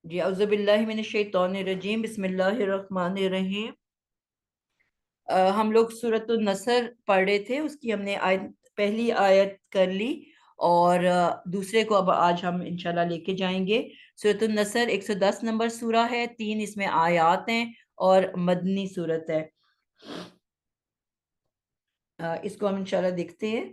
जी, औज़ुबिल्लाहि मिनश्शैतानिर्रजीम, बिस्मिल्लाहिर्रहमानिर्रहीम। हम लोग सूरतुन नसर पढ़ रहे थे, उसकी हमने पहली आयत कर ली और दूसरे को अब आज हम इंशाल्लाह लेके जाएंगे। सूरतुन नसर 110 नंबर सूरा है, 3 इसमें आयात हैं और मदनी सूरत है। इसको हम इंशाल्लाह देखते हैं।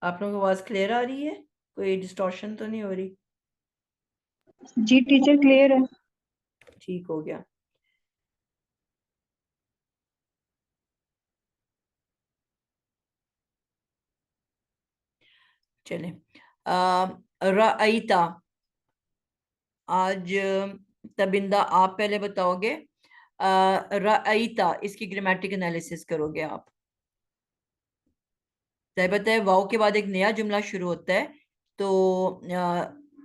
आप लोगों को आवाज क्लियर आ रही है? कोई डिस्टॉर्शन तो नहीं हो रही? जी टीचर, क्लियर है। ठीक हो गया। चलें। रअयता, आज तबिंदा आप पहले बताओगे। रअयता, इसकी ग्रामेटिक एनालिसिस करोगे आप। तय है वाव के बाद एक नया जुमला शुरू होता है, तो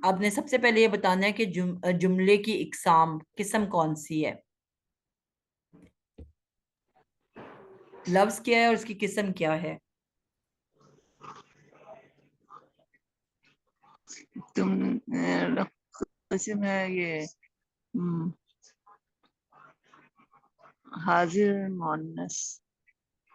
आपने सबसे पहले ये बताना है कि जुमले की इकसाम किस्म कौन सी है। लफ्ज क्या है और उसकी किस्म क्या है? तुम किस्म है ये हाजिर मोनस,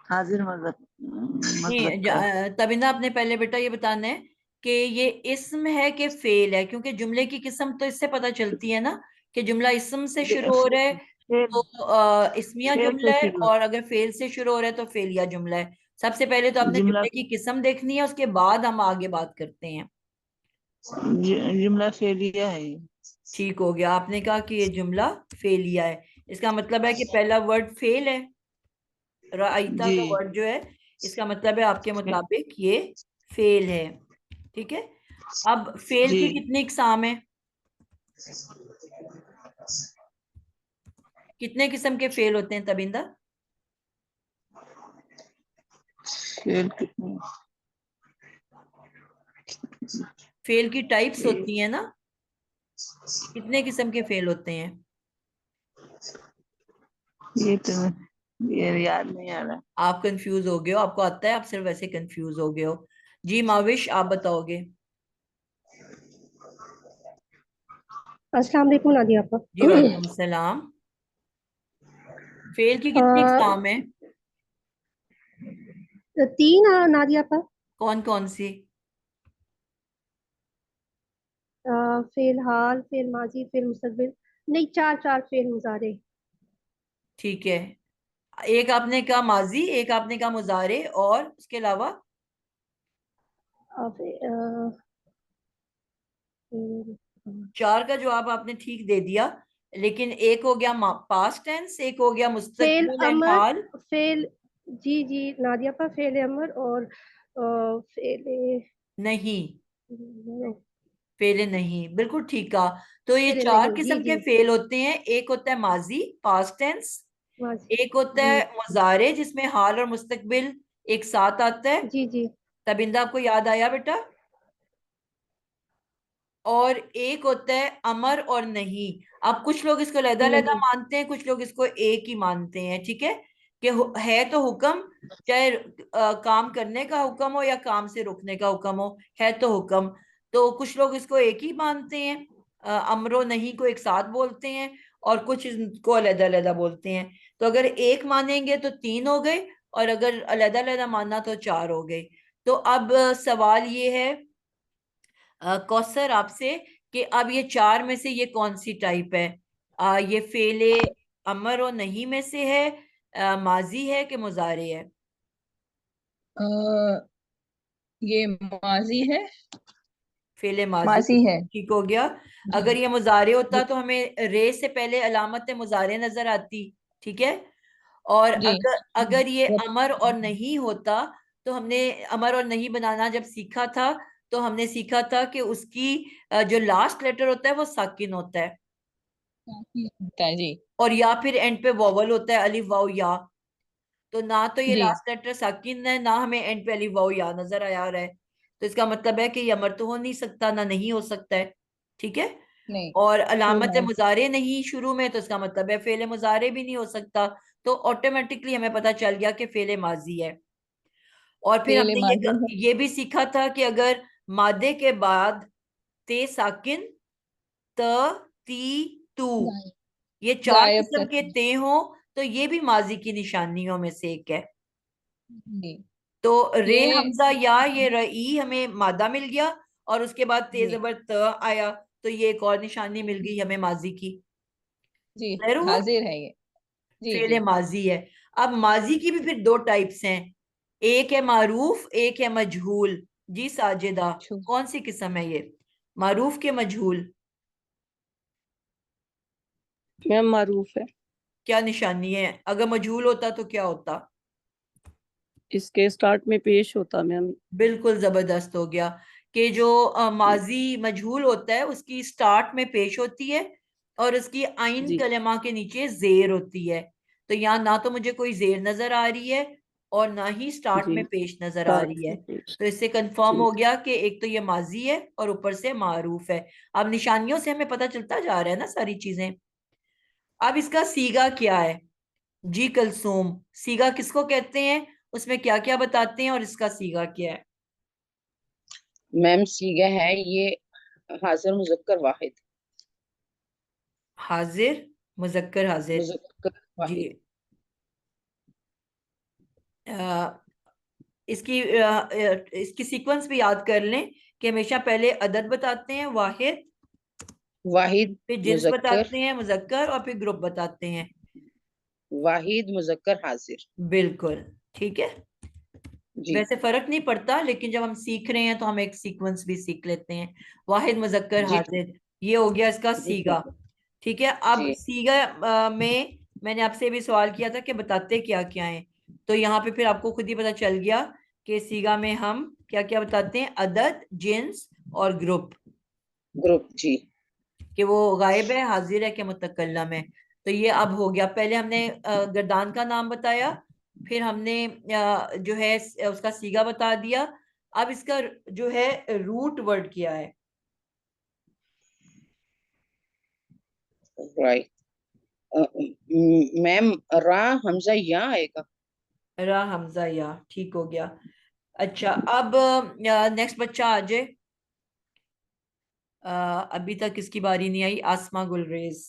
हाजिर नहीं, मुज़क्कर। तबिंदा आपने पहले बेटा ये बताना है कि ये इस्म है कि फेल है, क्योंकि जुमले की किस्म तो इससे पता चलती है ना कि जुमला इस्म से शुरू हो रहा है तो इस्मिया फेल जुमला से है, शुरू और अगर फेल से शुरू हो रहा है तो फेलिया जुमला है। सबसे पहले तो आपने जुमला, जुमले की किस्म देखनी है, उसके बाद हम आगे बात करते हैं। जुमला फेलिया है ये। ठीक हो गया, आपने कहा कि ये जुमला फेलिया है। इसका मतलब है कि पहला वर्ड फेल है। राइता जी का वर्ड जो है, इसका मतलब है आपके मुताबिक ये फेल है। ठीक है। अब फेल जी की कितनी इकसाम है? कितने किस्म के फेल होते हैं तबिंदा? फेल कितनी फेल की टाइप्स फेल, होती हैं ना, कितने किस्म के फेल होते हैं? ये तो ये याद नहीं आ रहा। आप कंफ्यूज हो गए हो, आपको आता है, आप सिर्फ वैसे कंफ्यूज हो गए हो। जी माविश, आप बताओगे। अस्सलाम वालेकुम नादिया आपा। जी वालेकुम सलाम। फेल की कितनी इकसाम है? तीन नादिया आपा। कौन कौन सी? फेल हाल, फेल माजी, फेल मुस्तकबिल। नहीं, चार चार फेल मुजारे। ठीक है। एक आपने कहा माजी, एक आपने कहा मुजारे, और उसके अलावा? अ, फे- अ, फेल चार का जवाब आपने ठीक दे दिया, लेकिन एक हो गया पास्ट टेंस, एक हो गया फेल मुस्तकबिल एंड अमर, हाल। फेल, जी जी नादिया आपा, फेल अमर और फेल नहीं, नहीं, फेल नहीं, बिल्कुल ठीक कहा। तो ये फेल चार नहीं, जी किस्म के जी फेल होते हैं। एक होता है माजी, पास्ट टेंस। माजी, एक होता जी है मुजारे, जिसमें हाल और मुस्तकबिल एक साथ आता है। जी जी तबिंदा आपको याद आया बेटा? और एक होता है अमर और नहीं। अब कुछ लोग इसको अलग-अलग नहीं, मानते हैं, कुछ लोग इसको एक ही मानते हैं। ठीक है, कि है तो हुक्म, चाहे काम करने का हुक्म हो या काम से रुकने का हुक्म हो, है तो हुक्म। तो कुछ लोग इसको एक ही मानते हैं, अमरो नहीं को एक साथ बोलते हैं, और कुछ इसको अलग-अलग बोलते हैं। तो अगर एक मानेंगे तो तीन हो गए, और अगर अलग-अलग माना तो चार हो गए। तो अब सवाल ये है कौसर आपसे, कि अब ये चार में से ये कौन सी टाइप है? ये फेले अमर और नहीं में से है, माजी है कि मुजारे है? अ, ये माजी है। फेले माजी। माजी है। ठीक हो गया। जी अगर ये मुजारे होता जी तो हमें रे से पहले अलामत मुजारे नजर आती। ठीक है। और जी। अगर अगर ये अमर और नहीं होता, तो हमने अमर और नहीं बनाना जब सीखा था, तो हमने सीखा था कि उसकी जो लास्ट लेटर होता है वो साकिन होता है, होता है जी। और या फिर एंड पे वॉवल होता है, अलिफ वाव या। तो ना तो ये जी लास्ट लेटर साकिन है, ना हमें एंड पे अलिफ वाव या नजर आया रहा है। तो इसका मतलब है कि ये अमर तो हो नहीं सकता, ना नहीं हो सकता है, ठीक है। नहीं। और ट्रू अलामत मैम। मुजारे नहीं शुरू में, तो इसका मतलब है फेले मुजारे भी नहीं हो सकता। तो ऑटोमेटिकली हमें पता चल गया कि फेले माजी है। और फिर फेल हमने माजी है। ये भी सीखा था कि अगर मादे के बाद ते साकिन, त, ती, तू, गायब। ये चार गायब किस्म के करते हैं। ते हो, तो ये भी माजी की निशानियों में से एक है। जी। तो रे ये हमजा या, ये रई हमें मादा मिल गया, और उसके बाद ते जी। जबर त आया, तो ये एक और निशानी मिल गई हमें माजी की। जी। क्लियर हुआ? हाजिर है ये। जी फेले जी। माजी है। अब माजी की भी फिर दो टाइप्स हैं, एक है मारूफ, एक है मजहूल। जी साजिदा, छू। कौन सी किस्म है ये, मारूफ के मजहूल? मैम मारूफ है। क्या निशानी है? अगर मजहूल होता तो क्या होता? इसके स्टार्ट में पेश होता मैम। बिल्कुल जबरदस्त हो गया कि जो माजी मजहूल होता है उसकी स्टार्ट में पेश होती है, और उसकी आइन जी। कलमा के नीचे जेर होती है। तो यहाँ ना तो मुझे कोई जेर नजर आ रही है, और ना ही स्टार्ट जी में पेश नजर आ स्टार्ट रही है। में पेश। तो इससे कंफर्म जी। हो गया कि एक तो ये माजी है और ऊपर से मारूफ है। अब निशानियों से हमें पता चलता जा रहा है ना सारी चीजें। अब इसका सीगा क्या है? जी कलसूम, सीगा किसको कहते हैं, उसमें क्या क्या बताते हैं, और इसका सीगा क्या है? मैम सीगा है ये हाजिर मुजक्कर वाहिद। हाजिर, मुजक्कर हाजिर। मुजक्कर जी। वाहिद। अ, इसकी सीक्वेंस भी याद कर लें कि हमेशा पहले अदद बताते हैं वाहिद, वाहिद फिर जिन्स मुजक्कर। बताते हैं मुजक्कर, और फिर ग्रुप बताते हैं। वाहिद मुजक्कर हाजिर। बिल्कुल ठीक है। जी। वैसे फर्क नहीं पड़ता, लेकिन जब हम सीख रहे हैं तो हम एक सीक्वेंस भी सीख लेते हैं। वाहिद, मुजक्कर, जी हाजिर, ये हो गया इसका जी सीगा। ठीक है। अब जी। सीगा में मैंने आपसे भी सवाल किया था कि बताते क्या क्या हैं, तो यहाँ पे फिर आपको खुद ही पता चल गया कि सीगा में हम क्या क्या बताते हैं, अदद, जिन्स और ग्रुप। ग्रुप जी। कि वो गायब है, हाजिर है, कि मुतकल्लम है। तो ये अब हो गया। पहले हमने गर्दान का नाम बताया, फिर हमने जो है उसका सीगा बता दिया। अब इसका जो है रूट वर्ड क्या है? राइट। मैम रा हमजा या आएगा। रा हमजा या, ठीक हो गया। अच्छा, अब नेक्स्ट बच्चा आ जाए। अभी तक इसकी बारी नहीं आई, आसमा गुलरेज।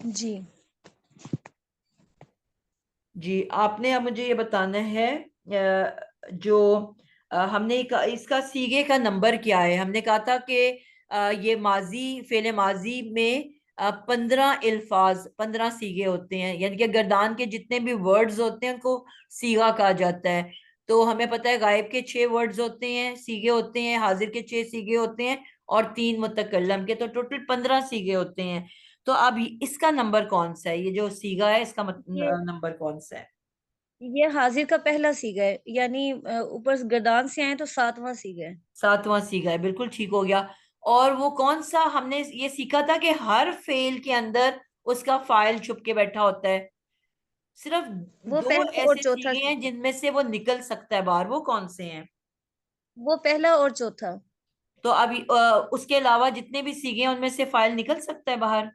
जी। जी, आपने अब मुझे ये बताना है जो हमने इसका सीगे का नंबर क्या है। हमने कहा था कि ये माजी, फेले माजी में 15 अल्फाज, 15 सीगे होते हैं, यानी कि गर्दान के जितने भी वर्ड्स होते हैं उनको सीगा कहा जाता है। तो हमें पता है गायब के 6 वर्ड्स होते हैं, सीगे होते हैं, हाजिर के 6 सीगे होते हैं, और 3 मुतकल्लम के, तो टोटल 15 सीगे होते हैं। तो अब इसका नंबर कौन सा है, ये जो सीगा है इसका ये नंबर कौन सा है? ये हाजिर का पहला सीगा है, यानी ऊपर से गर्दान से आए तो सातवां सीगा है। 7वां सीगा है, बिल्कुल ठीक हो गया। और वो कौन सा, हमने ये सीखा था कि हर फेल के अंदर उसका फाइल छुप के बैठा होता है। सिर्फ वो दो पहला और ऐसे चौथा सीगे हैं सीगा। जिनमें से वो निकल सकता है बाहर, वो कौन से हैं? वो पहला और चौथा। तो अभी उसके अलावा जितने भी सीगे हैं उनमें से फाइल निकल सकता है बाहर?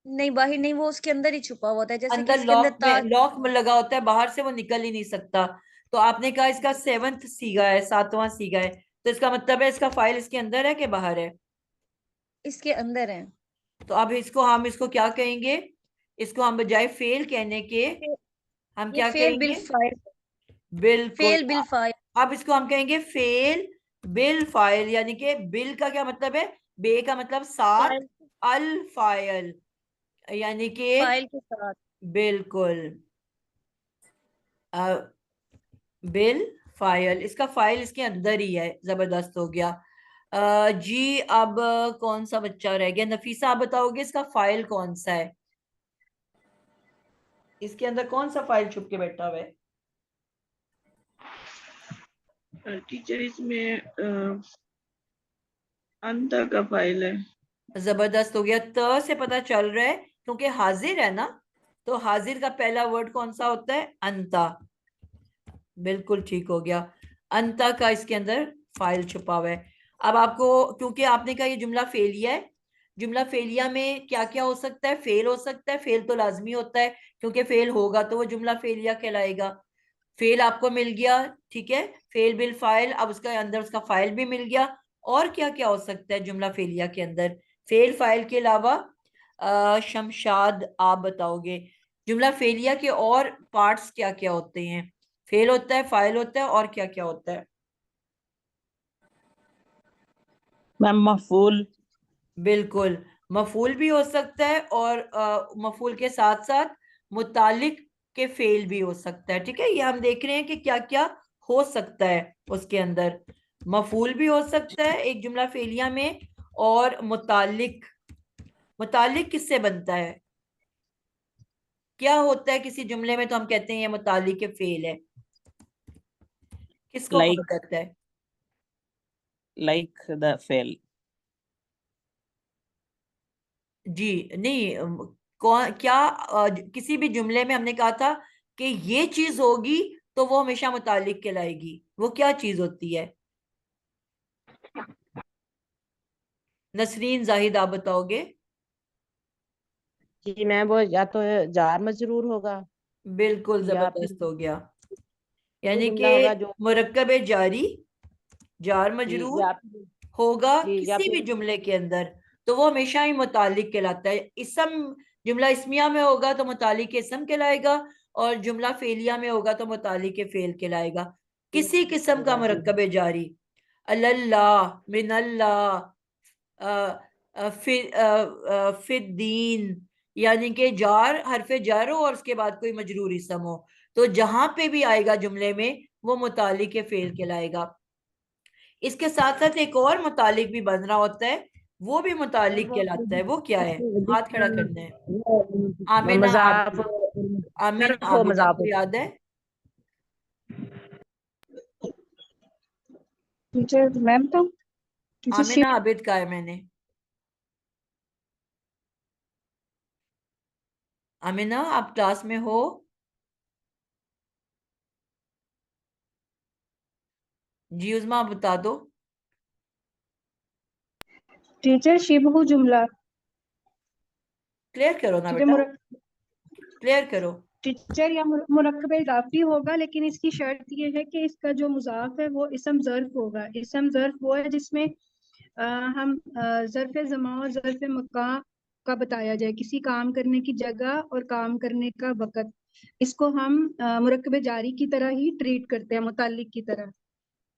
नहीं, बाहर नहीं, वो उसके अंदर ही छुपा हुआ था, जैसे कि अंदर इसके अंदर लॉक में लगा होता है, बाहर से वो निकल ही नहीं सकता। तो आपने कहा इसका 7वां सीगा है, 7वां सीगा है, तो इसका मतलब है इसका फाइल इसके अंदर है कि बाहर है? इसके अंदर है। तो अब इसको क्या कहेंगे? इसको हम बजाय फेल कहने के ये हम ये क्या फेल बिल कहेंगे? फाइल। बिल्कुल। Fail bill file. अब इसको हम कहेंगे फेल बिल फाइल, यानी कि बिल का क्या मतलब है? बे का मतलब साथ, फाइल। अल फाइल, यानी कि फाइल के साथ। बिल्कुल बिल फाइल, इसका फाइल इसके अंदर ही है। जबरदस्त हो गया। जी, अब कौन सा बच्चा रह गया? नफीसा, आप बताओगे इसका फाइल कौन सा है? इसके अंदर कौन सा फाइल छुप के बैठा हुआ है? टीचर इसमें अंतर का फाइल है। जबरदस्त हो गया। त से पता चल रहा है क्योंकि हाजिर है ना, तो हाजिर का पहला वर्ड कौन सा होता है? अंता। बिल्कुल ठीक हो गया। अंता का इसके अंदर फाइल छुपा हुआ है। अब आपको, क्योंकि आपने कहा ये जुमला फेलिया है, जुमला फेलिया में क्या क्या हो सकता है? फेल हो सकता है, फेल तो लाजमी होता है क्योंकि फेल होगा तो वो जुमला फेलिया कहलाएगा। फेल आपको मिल गया, ठीक है, फेल बिल फाइल, अब उसका अंदर उसका फाइल भी मिल गया। और क्या क्या हो सकता है जुमला फेलिया के अंदर फेल फाइल के अलावा? शमशाद, आप बताओगे जुमला फेलिया के और पार्ट्स क्या क्या होते हैं? फेल होता है, फाइल होता है, और क्या क्या होता है? मैम मफूल। बिल्कुल, मफूल भी हो सकता है, और मफूल के साथ साथ मुतालिक के फेल भी हो सकता है। ठीक है, ये हम देख रहे हैं कि क्या क्या हो सकता है उसके अंदर। मफूल भी हो सकता है एक जुमला फेलिया में, और मुतालिक, मुतालिक किससे बनता है? क्या होता है किसी जुमले में तो हम कहते हैं ये मुतालिक के फेल है, किसको कहा लाइक जाता है? Like the fail. जी नहीं, कौन क्या किसी भी जुमले में हमने कहा था कि ये चीज होगी तो वो हमेशा मुतालिक कहलाएगी, वो क्या चीज होती है? नसरीन, जाहिद, आप बताओगे? जी मैम, वो या तो जार मजरूर होगा बिल्कुल या फिर जबरदस्त हो गया। वो यानी जुमला कि होगा जो मुरक्कब जारी, जार जी मजरूर या फिर होगा जी या किसी भी फिर जुमले के अंदर तो वो हमेशा ही मुतालिक कहलाता है। इसम, जुमला इस्मिया में होगा तो मुतालिक इसम कहलाएगा, और जुमला फेलिया में होगा तो मुतालिक फेल कहलाएगा। किसी किस्म का होगा जी। मुरक्कब जारी, अल्लाह, मिनल्लाह, फिद्दीन, यानी कि जार, हरफ जार हो और उसके बाद कोई मजरूर इसम हो, तो जहां पे भी आएगा जुमले में वो मुतालिक फेल कहलाएगा। इसके साथ साथ एक और मुतालिक भी बन रहा होता है, वो भी मुतालिक कहलाता है। वो क्या है? हाथ खड़ा करना है। आमिना, मजाक, आबिद, आमिना, सरफ हो आबिद, मजाक आपको याद है? टीचर मैम तो टीचर आमिना, शिफ्ट आबिद का है मैंने। आमिना, आप क्लास में हो? जी उज़मा, आप बता दो। टीचर शिबहु जुमला क्लियर करो ना टीचर बेटा, क्लियर करो। टीचर या मुरक्कब इजाफी होगा, लेकिन इसकी शर्त ये है कि इसका जो मुजाफ है वो इसम ज़र्फ होगा। इसम ज़र्फ वो है जिसमें हम ज़र्फ ज़मा और ज़र्फ मकान का बताया जाए, किसी काम करने की जगह और काम करने का वक़्त। इसको हम मुरक्कब जारी की तरह ही ट्रीट करते हैं, मुताल्लिक की तरह।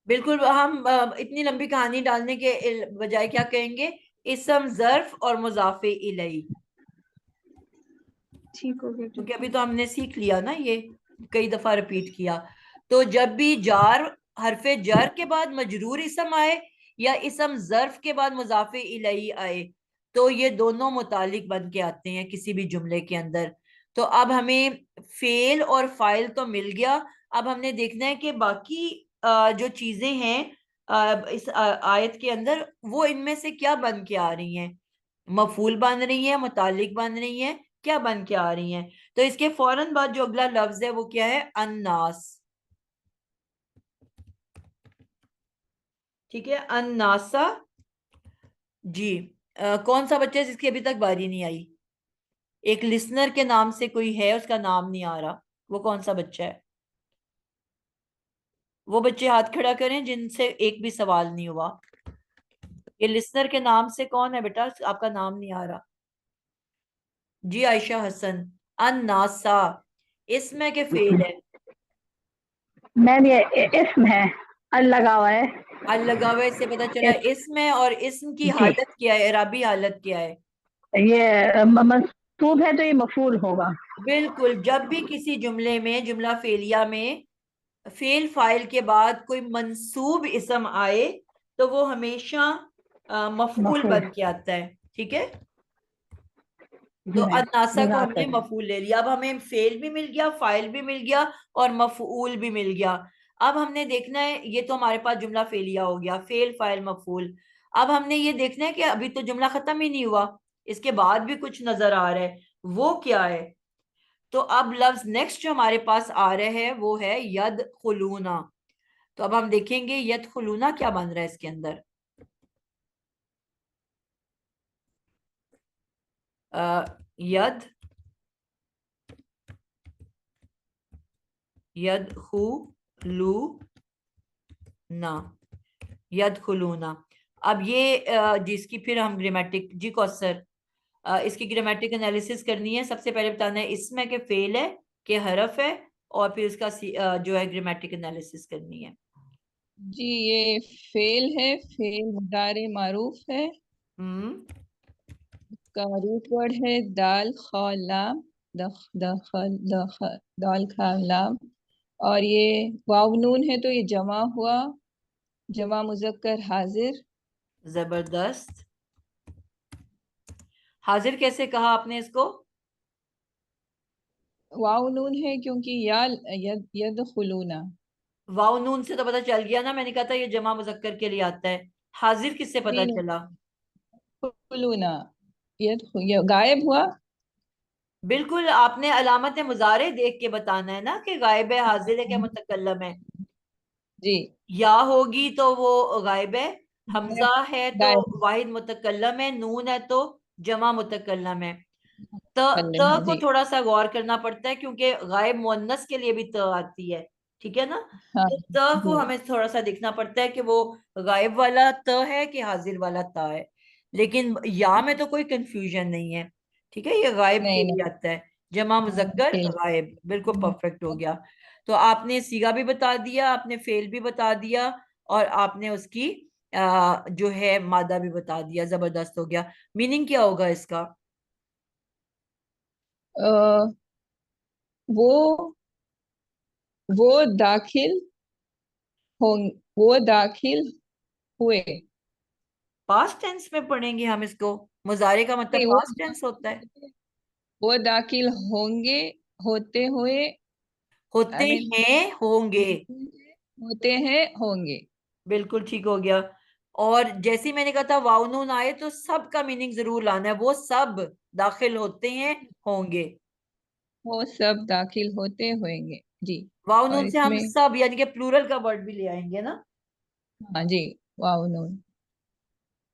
बिल्कुल, हम इतनी लंबी कहानी डालने के बजाय क्या कहेंगे? इसम ज़र्फ और मुज़ाफ़े इलैही। ठीक हो गया क्योंकि टीचर। अभी तो हमने सीख लिया ना, ये कई दफा रिपीट किया। तो जब भी जार, हरफे जर के बाद मजरूर इसम आए या इसम ज़र्फ के बाद मुज़ाफ़े इलैही आए तो ये दोनों मुतालिक बन के आते हैं किसी भी जुमले के अंदर। तो अब हमें फेल और फाइल तो मिल गया। अब हमने देखना है कि बाकी जो चीजें हैं इस आयत के अंदर वो इनमें से क्या बन के आ रही हैं। मफूल बन रही है, मुतालिक बन रही है, क्या बन के आ रही हैं? तो इसके फौरन बाद जो अगला लफ्ज है वो क्या है? अन्नास। ठीक है, अन्नासा। जी, कौन सा बच्चा है जिसकी अभी तक बारी नहीं आई? एक लिसनर के नाम से कोई है, उसका नाम नहीं आ रहा, वो कौन सा बच्चा है? वो बच्चे हाथ खड़ा करें जिनसे एक भी सवाल नहीं हुआ। ये लिसनर के नाम से कौन है बेटा, आपका नाम नहीं आ रहा? जी आयशा हसन। अन्नासा इसमें के फेल है? मैम ये इसम है, अल लगा हुआ है। अल लगा हुआ है, इससे पता चला इसमें। और इसम की जी, हालत क्या है, इराबी हालत क्या है? ये मंसूब है तो ये मफूल होगा। बिल्कुल, जब भी किसी जुमले में, जुमला फेलिया में फेल फाइल के बाद कोई मंसूब इसम आए तो वो हमेशा मफऊल मफूल। बन के आता है। ठीक है, तो जी मैम, अन्नासा को मुजाफ हमने है। मफूल ले लिया। अब हमें फेल भी मिल गया, फाइल भी मिल गया, और मफूल भी मिल गया। अब हमने देखना है, ये तो हमारे पास जुमला फेलिया हो गया, फेल फाइल मफूल। अब हमने ये देखना है कि अभी तो जुमला खत्म ही नहीं हुआ, इसके बाद भी कुछ नजर आ रहा है, वो क्या है? तो अब लफ्ज नेक्स्ट जो हमारे पास आ रहे हैं वो है यद खुलूना। तो अब हम देखेंगे यदखुलूना क्या बन रहा है इसके अंदर। यद यदखुलूना, यदखुलूना। अब ये जिसकी फिर हम ग्रामेटिक जी कौसर, इसकी ग्रामेटिक एनालिसिस करनी है। सबसे पहले बताना है इसमें के फेल है कि हरफ है, और फिर इसका जो है ग्रामेटिक एनालिसिस करनी है। जी ये फेल है, फेल मुदारे मारूफ है, का रूट वर्ड है दाल खा लाम, दखल दाल खा लाम। और ये वाव नून है तो ये जमा हुआ, जमा मुजक्कर हाजिर। जबरदस्त। हाजिर कैसे कहा आपने इसको? वाव नून है क्योंकि या यदखुलूना। वाव नून से तो पता चल गया ना, मैंने कहा था ये जमा मुजक्कर के लिए आता है। हाजिर किससे पता नहीं चला? खुलूना, ये गायब हुआ। बिल्कुल, आपने अलामत मुजारे देख के बताना है ना कि गायब है, हाजिर है, क्या मुतकल्लम है। जी या होगी तो वो गायब है, हमजा है तो गायब वाहिद मुतकल्लम है, नून है तो जमा मुतकल्लम है। त कल्लम है त को जी। थोड़ा सा गौर करना पड़ता है क्योंकि गायब मुअन्नस के लिए भी त आती है, ठीक है ना। हाँ तो त को जी हमें थोड़ा सा देखना पड़ता है कि वो गायब वाला त है कि हाजिर वाला त है। लेकिन या में तो कोई कंफ्यूजन नहीं है, ठीक है, ये गायब के नहीं लिए नहीं आता है। जमा मुजक्कर खेल। गायब, बिल्कुल परफेक्ट हो गया। तो आपने सीगा भी बता दिया, आपने फेल भी बता दिया, और आपने उसकी जो है मादा भी बता दिया। जबरदस्त हो गया। मीनिंग क्या होगा इसका? अ, वो वो दाखिल हों, वो दाखिल हुए। पास्ट टेंस में पढ़ेंगे हम इसको। मुजारे का मतलब नहीं पास्ट टेंस होता है। वो दाखिल होंगे, होते हुए। होते आई मीन हैं, होंगे। होते हैं होंगे। बिल्कुल ठीक हो गया। और जैसे ही मैंने कहा था वाव नून आए तो सब का मीनिंग जरूर लाना है। वो सब दाखिल होते हैं, होंगे। वो सब दाखिल होते होंगे जी। वाव और नून से हम इसमें सब यानी कि प्लूरल का वर्ड भी ले आएंगे ना। हाँ जी, वाह नून।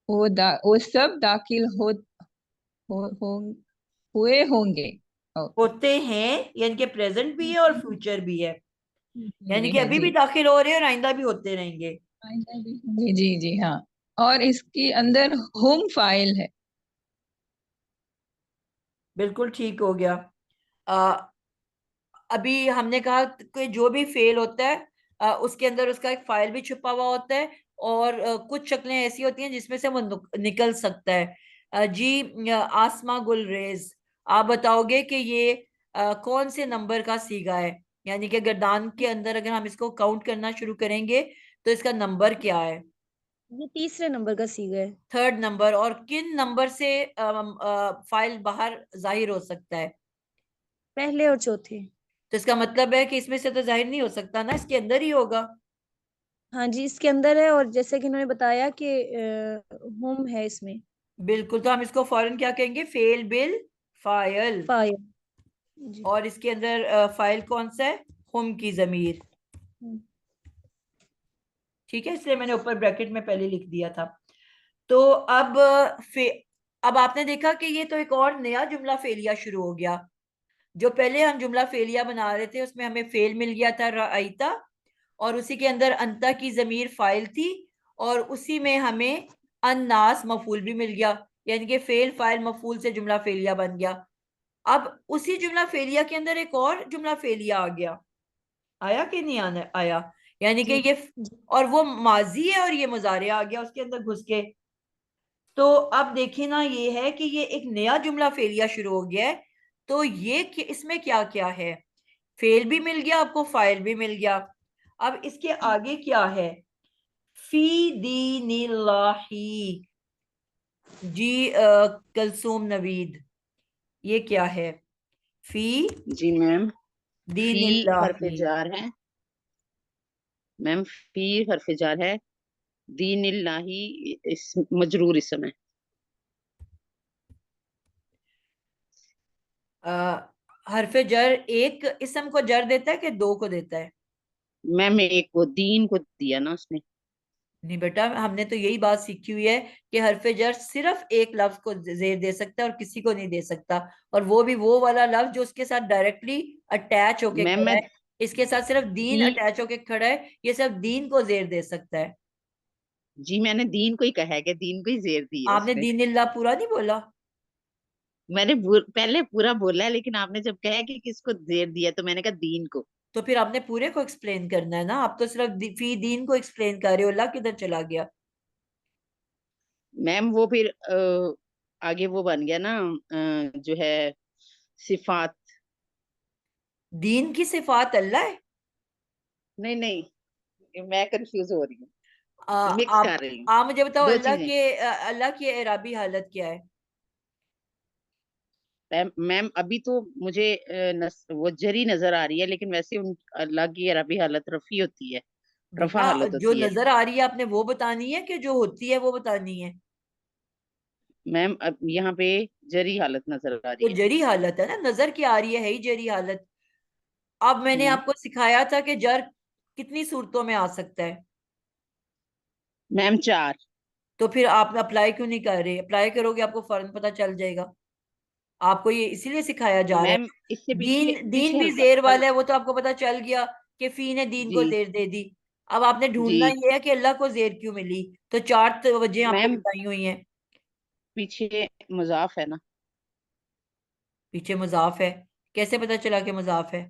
वो सब दाखिल हो हुए होंगे। ओके। होते हैं यानी कि प्रेजेंट भी है और फ्यूचर भी है, यानी भी कि है अभी जी। भी दाखिल हो रहे हैं और आइंदा भी होते रहेंगे। आइंदा भी होंगे जी जी हाँ। और इसके अंदर हुम फाइल है। बिल्कुल ठीक हो गया। अभी हमने कहा कि जो भी फेल होता है उसके अंदर उसका एक फाइल भी छुपा हुआ होता है, और कुछ शक्लें ऐसी होती हैं जिसमें से वो निकल सकता है। जी आसमा गुलरेज, आप बताओगे कि ये कौन से नंबर का सीगा है? यानी कि गर्दान के अंदर अगर हम इसको काउंट करना शुरू करेंगे तो इसका नंबर क्या है? ये तीसरे नंबर का सीगा है। Third number. और किन नंबर से फाइल बाहर जाहिर हो सकता है? पहले और चौथे। तो इसका मतलब है कि इसमें से तो जाहिर नहीं हो सकता ना, इसके अंदर ही होगा। हाँ जी, इसके अंदर है, और जैसे कि उन्होंने बताया कि होम है इसमें। बिल्कुल, तो हम इसको फौरन क्या कहेंगे? Fail bill file. फाइल जी। और इसके अंदर फाइल कौन सा है? हुम की जमीर। हम्म। ठीक है, इसलिए मैंने ऊपर ब्रैकेट में पहले लिख दिया था। तो अब अब आपने देखा कि ये तो एक और नया जुमला फेलिया शुरू हो गया। जो पहले हम जुमला फेलिया बना रहे थे उसमें हमें फेल मिल गया था राइता, और उसी के अंदर अंता की जमीर फाइल थी, और उसी में हमें अन्नास मफूल भी मिल गया, यानी कि फेल फाइल मफूल से जुमला फेलिया बन गया। अब उसी जुमला फेलिया के अंदर एक और जुमला फेलिया आ गया। आया कि नहीं आना आया? यानी कि जी ये, जी। और वो माजी है और ये मुजारे आ गया उसके अंदर घुस के। तो अब देखिए ना, ये है कि ये एक नया जुमला फेलिया शुरू हो गया है। तो ये इसमें क्या क्या है? फेल भी मिल गया आपको, फाइल भी मिल गया। अब इसके आगे क्या है? फी दीनिल्लाही। जी कलसूम नवीद, ये क्या है? फी जी मैम। फी हरफ दीनिल्लाही। जार है मैम, फी हरफ जार है, दीनिल्लाही इस मजरूर इसम है। हरफ जर एक इसम को जर देता है कि दो को देता है? मैम एक को दीन को दिया ना उसने। नहीं बेटा, हमने तो यही बात सीखी हुई है कि हरफ जर सिर्फ एक लफ्ज को जेर दे सकता है और किसी को नहीं दे सकता, और वो भी वो वाला लफ्ज जो उसके साथ डायरेक्टली अटैच होके मैम खड़ा मैं है। इसके साथ सिर्फ दीन दीन, अटैच होके खड़ा है, ये सिर्फ दीन को जेर दे सकता है। जी मैंने दीन को ही कहा है कि दीन को ही जेर दी है आपने उसने। दीन इल्लाह पूरा नहीं बोला। मैंने पहले पूरा बोला है, लेकिन आपने जब कहा कि किसको जेर दिया तो मैंने कहा दीन को। तो फिर आपने पूरे को एक्सप्लेन करना है ना, आप तो सिर्फ फी दीन को एक्सप्लेन कर रहे हो, अल्लाह किधर चला गया। मैम वो फिर आगे वो बन गया ना, जो है सिफात। दीन की सिफात अल्लाह है। नहीं नहीं, मैं कंफ्यूज हो रही हूँ, मिक्स आप कर रही हूँ आप मुझे बताओ, दो अल्लाह चीजें। के अल्लाह की एराबी हालत क्या है। मैम अभी तो मुझे वो जरी नजर आ रही है, लेकिन वैसे उन अल्लाह की अरबी हालत रफी होती है, रफा बेटा, हालत जो होती है। नजर आ रही है आपने वो बतानी है कि जो होती है वो बतानी है। मैम अब यहाँ पे जरी हालत नजर आ तो रही है। जरी हालत है ना, नजर क्या आ रही है ही जरी हालत। अब मैंने हम्म। आपको सिखाया था कि जर कितनी सूरतों में आ सकता है। मैम 4। तो फिर आप अप्लाई क्यों नहीं कर रहे, अप्लाई करोगे आपको फौरन पता चल जाएगा। आपको ये इसीलिए सिखाया जा रहा मैम है। इससे पीछे दीन दीन पीछे भी हल्का जेर हल, वाला है, वो तो आपको पता चल गया कि फी ने दीन को जी जेर दे दी। अब आपने जी। ढूंढना ये है कि अल्लाह को जेर क्यों मिली। तो चार वजह आपको मैम बताई हुई हैं। पीछे मजाफ है ना। पीछे मुजाफ है, कैसे पता चला कि मुजाफ है।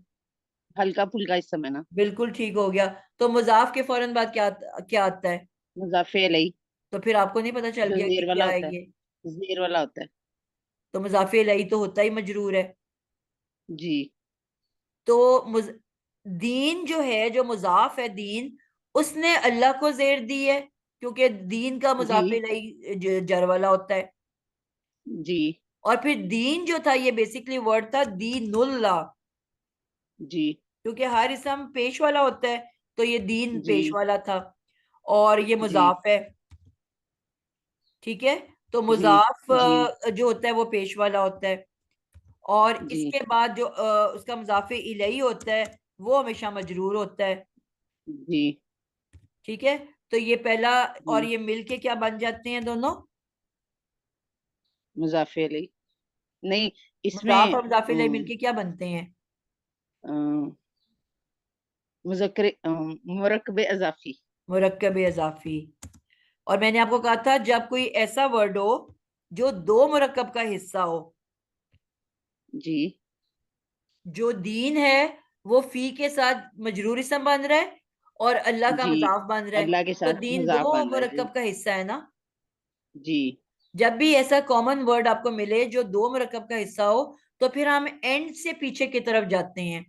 हल्का फुल्का इस समय ना। बिल्कुल ठीक हो गया। तो मुजाफ के फौरन बाद क्या क्या आता है। मुजाफे अलई, तो फिर आपको नहीं पता चल जो गया कि जेर वाला क्या है होता है, ये। जेर वाला होता है। तो मुजाफे लई तो होता ही मजरूर है। जी तो दीन जो है, जो मुजाफ है दीन, उसने अल्लाह को जेर दी है, क्योंकि दीन का मुजाफे जी लई जर वाला होता है। जी और फिर दीन जो था ये बेसिकली वर्ड था दीनुल्लाह, जी क्योंकि हर इसम पेश वाला होता है, तो ये दीन जी पेश वाला था। और ये जी मुजाफ है, ठीक है। तो जी मुजाफ जी जो होता है वो पेश वाला होता है। और जी इसके बाद जो उसका मुजाफे इलही होता है वो हमेशा मजरूर होता है, जी ठीक है। तो ये पहला और जी। ये मिलके क्या बन जाते हैं दोनों। मुजाफे अलई नहीं, मुजाफ इसमें और मुजाफे इलही मिलके क्या बनते हैं। मुजक्कर मुरक्कब अजाफी। मुरक्कब इजाफी। और मैंने आपको कहा था जब कोई ऐसा वर्ड हो जो दो मुरक्कब का हिस्सा हो, जी जो दीन है वो फी के साथ मजरूर इसम बन रहा है और अल्लाह का जी, मुजाफ बन रहा है। अल्लाह के तो साथ दीन मजाक दो बन रहा है जी। मुरक्कब का हिस्सा है ना। जी जब भी ऐसा कॉमन वर्ड आपको मिले जो दो मुरक्कब का हिस्सा हो, तो फिर हम एंड से पीछे की तरफ जाते हैं,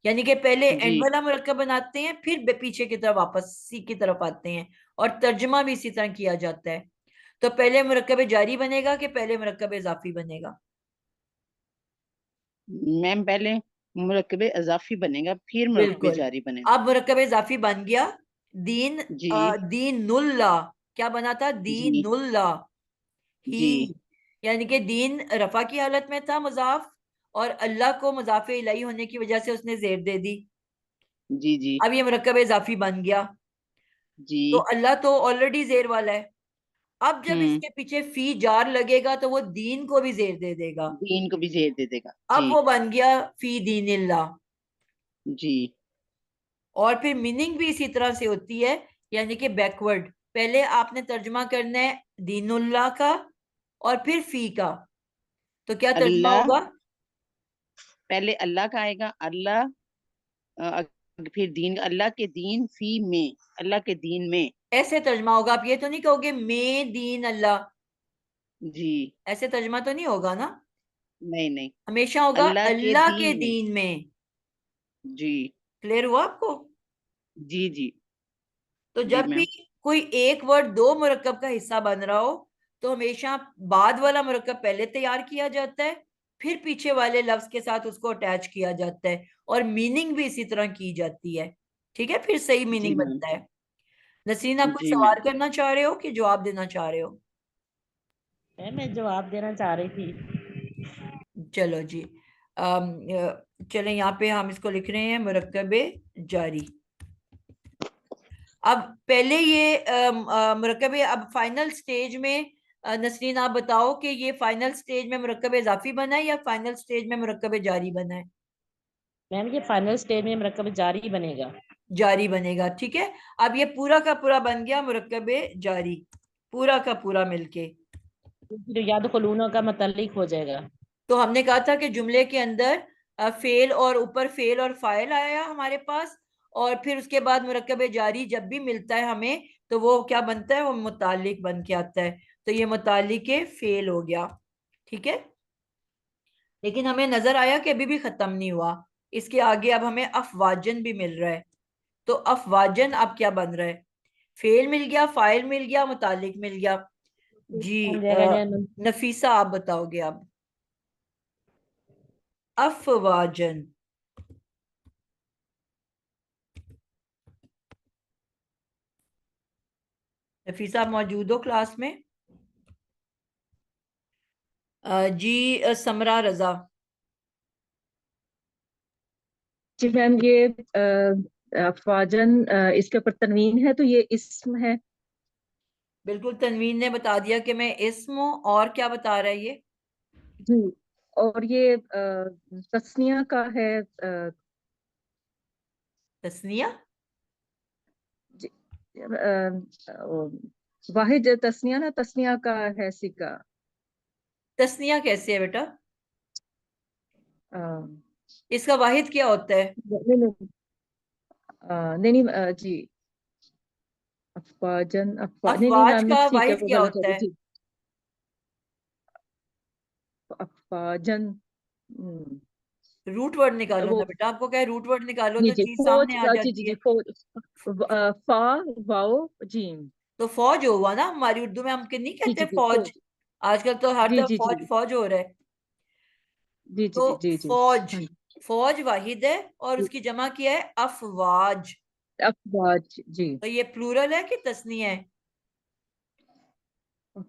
यानी कि पहले जी एंड वाला मुरक्कब बनाते हैं, फिर पीछे की तरफ वापस सी की तरफ आते हैं। और तर्जुमा भी इसी तरह किया जाता है। तो पहले मुरक्कब जारी बनेगा कि पहले मुरक्कब इजाफी बनेगा। मैम पहले मुरक्कब अजाफी बनेगा, फिर मुरक्कब बिल्कुल। जारी बनेगा। अब मुरक्कब इजाफी बन गया दीन, जी दीनुल्ला। क्या बना था, जी दीनुल्ला ही। जी यानी कि दीन रफा की हालत में था मुजाफ, और अल्लाह को मुजाफे इलाही होने की वजह से उसने जेर दे दी। जी जी अब ये मुरक्कब इजाफी बन गया। जी। तो अल्लाह तो ऑलरेडी जेर वाला है। अब जब हम्म। इसके पीछे फी जार लगेगा तो वो दीन को भी जेर दे देगा। दीन को भी जेर दे देगा अब जी। वो बन गया फी दीनिल्लाह। जी और फिर मीनिंग भी इसी तरह से होती है, यानी कि बैकवर्ड। पहले आपने तर्जुमा करना है दीनुल्लाह का और फिर फी का। तो क्या तर्जुमा अल्लाह, होगा। पहले अल्लाह का आएगा, अल्लाह फिर दीन, अल्लाह के दीन फी में, अल्लाह के दीन में। ऐसे तर्जुमा होगा, आप ये तो नहीं कहोगे मैं दीन अल्लाह। जी ऐसे तर्जुमा तो नहीं होगा ना। नहीं नहीं, हमेशा होगा अल्लाह के अल्लाह के दीन में। दीन में। जी क्लियर हुआ आपको। जी जी तो जी जब भी मैम। कोई एक वर्ड दो मुरक्कब का हिस्सा बन रहा हो, तो हमेशा बाद वाला मुरक्कब पहले तैयार किया जाता है, फिर पीछे वाले लफ्ज के साथ उसको अटैच किया जाता है, और मीनिंग भी इसी तरह की जाती है, ठीक है। फिर सही जी मीनिंग मैम। बनता है। नसीन, आप कोई जी मैम। सवाल करना चाह रहे हो कि जवाब देना चाह रहे हो। मैं जवाब देना चाह रही थी। चलो जी। चलें, यहाँ पे हम इसको लिख रहे हैं मुरक्कब जारी। अब पहले ये मुरक्कब, अब फाइनल स्टेज में नसरीन आप बताओ कि ये फाइनल स्टेज में मुरक्कब इजाफी बना है या फाइनल स्टेज में मुरक्कब जारी बना है? मैम ये फाइनल स्टेज में मरकब जारी बनेगा। जारी बनेगा, ठीक है। अब ये पूरा का पूरा बन गया मुरक्कब जारी, पूरा का पूरा मिलके। जो याद खुलूना का मतलब हो जाएगा। तो हमने कहा था कि जुमले के अंदर फेल और ऊपर फेल और फाइल आया हमारे पास, और फिर उसके बाद मुरक्कब जारी जब भी मिलता है हमें तो वो क्या बनता है, वो मुतालिक बन के आता है। तो ये मुतालिक फेल हो गया, ठीक है। लेकिन हमें नजर आया कि अभी भी खत्म नहीं हुआ, इसके आगे अब हमें अफवाजन भी मिल रहा है। तो अफवाजन अब क्या बन रहा है? फेल मिल गया, फाइल मिल गया, मुतालिक मिल गया। जी बन जाएगा जैन। नफीसा आप बताओगे अब। अफवाजन। नफीसा आप मौजूद हो क्लास में? जी समरा रजा। जी मैम, ये अफवाजन इसके ऊपर तनवीन है तो ये इस्म है। बिल्कुल, तनवीन ने बता दिया कि मैं इस्म हूं। और क्या बता रहा है ये? जी, और ये तस्निया का है। तस्निया? जी, वाहिद तस्निया ना, तस्निया का है सिक्का। तस्निया कैसे है बेटा? अ, इसका वाहिद क्या होता है? नहीं नहीं, नहीं नहीं, जी अफवाजन, नहीं नहीं अफवाज मैम, का ठीक है, वाहिद वो क्या गलत हो होता गई है? जी। अफवाजन, रूट वर्ड निकालो वो ना बेटा, आपको क्या है, रूट वर्ड निकालो जी तो जी चीज फौज, सामने आ जी जी जाती जी है। फा वाओ जीम। तो फौज हुआ ना, हमारी उर्दू में हम नहीं जी कहते जी जी फौज? फौज। आजकल तो हर जी तरफ जी जी फौज फौज हो रहा है। जी जी तो जी जी जी। फौज, हाँ फौज वाहिद है और जी, उसकी जमा किया है अफवाज। अफवाज जी। तो ये प्लूरल है कि तस्नीया है? तो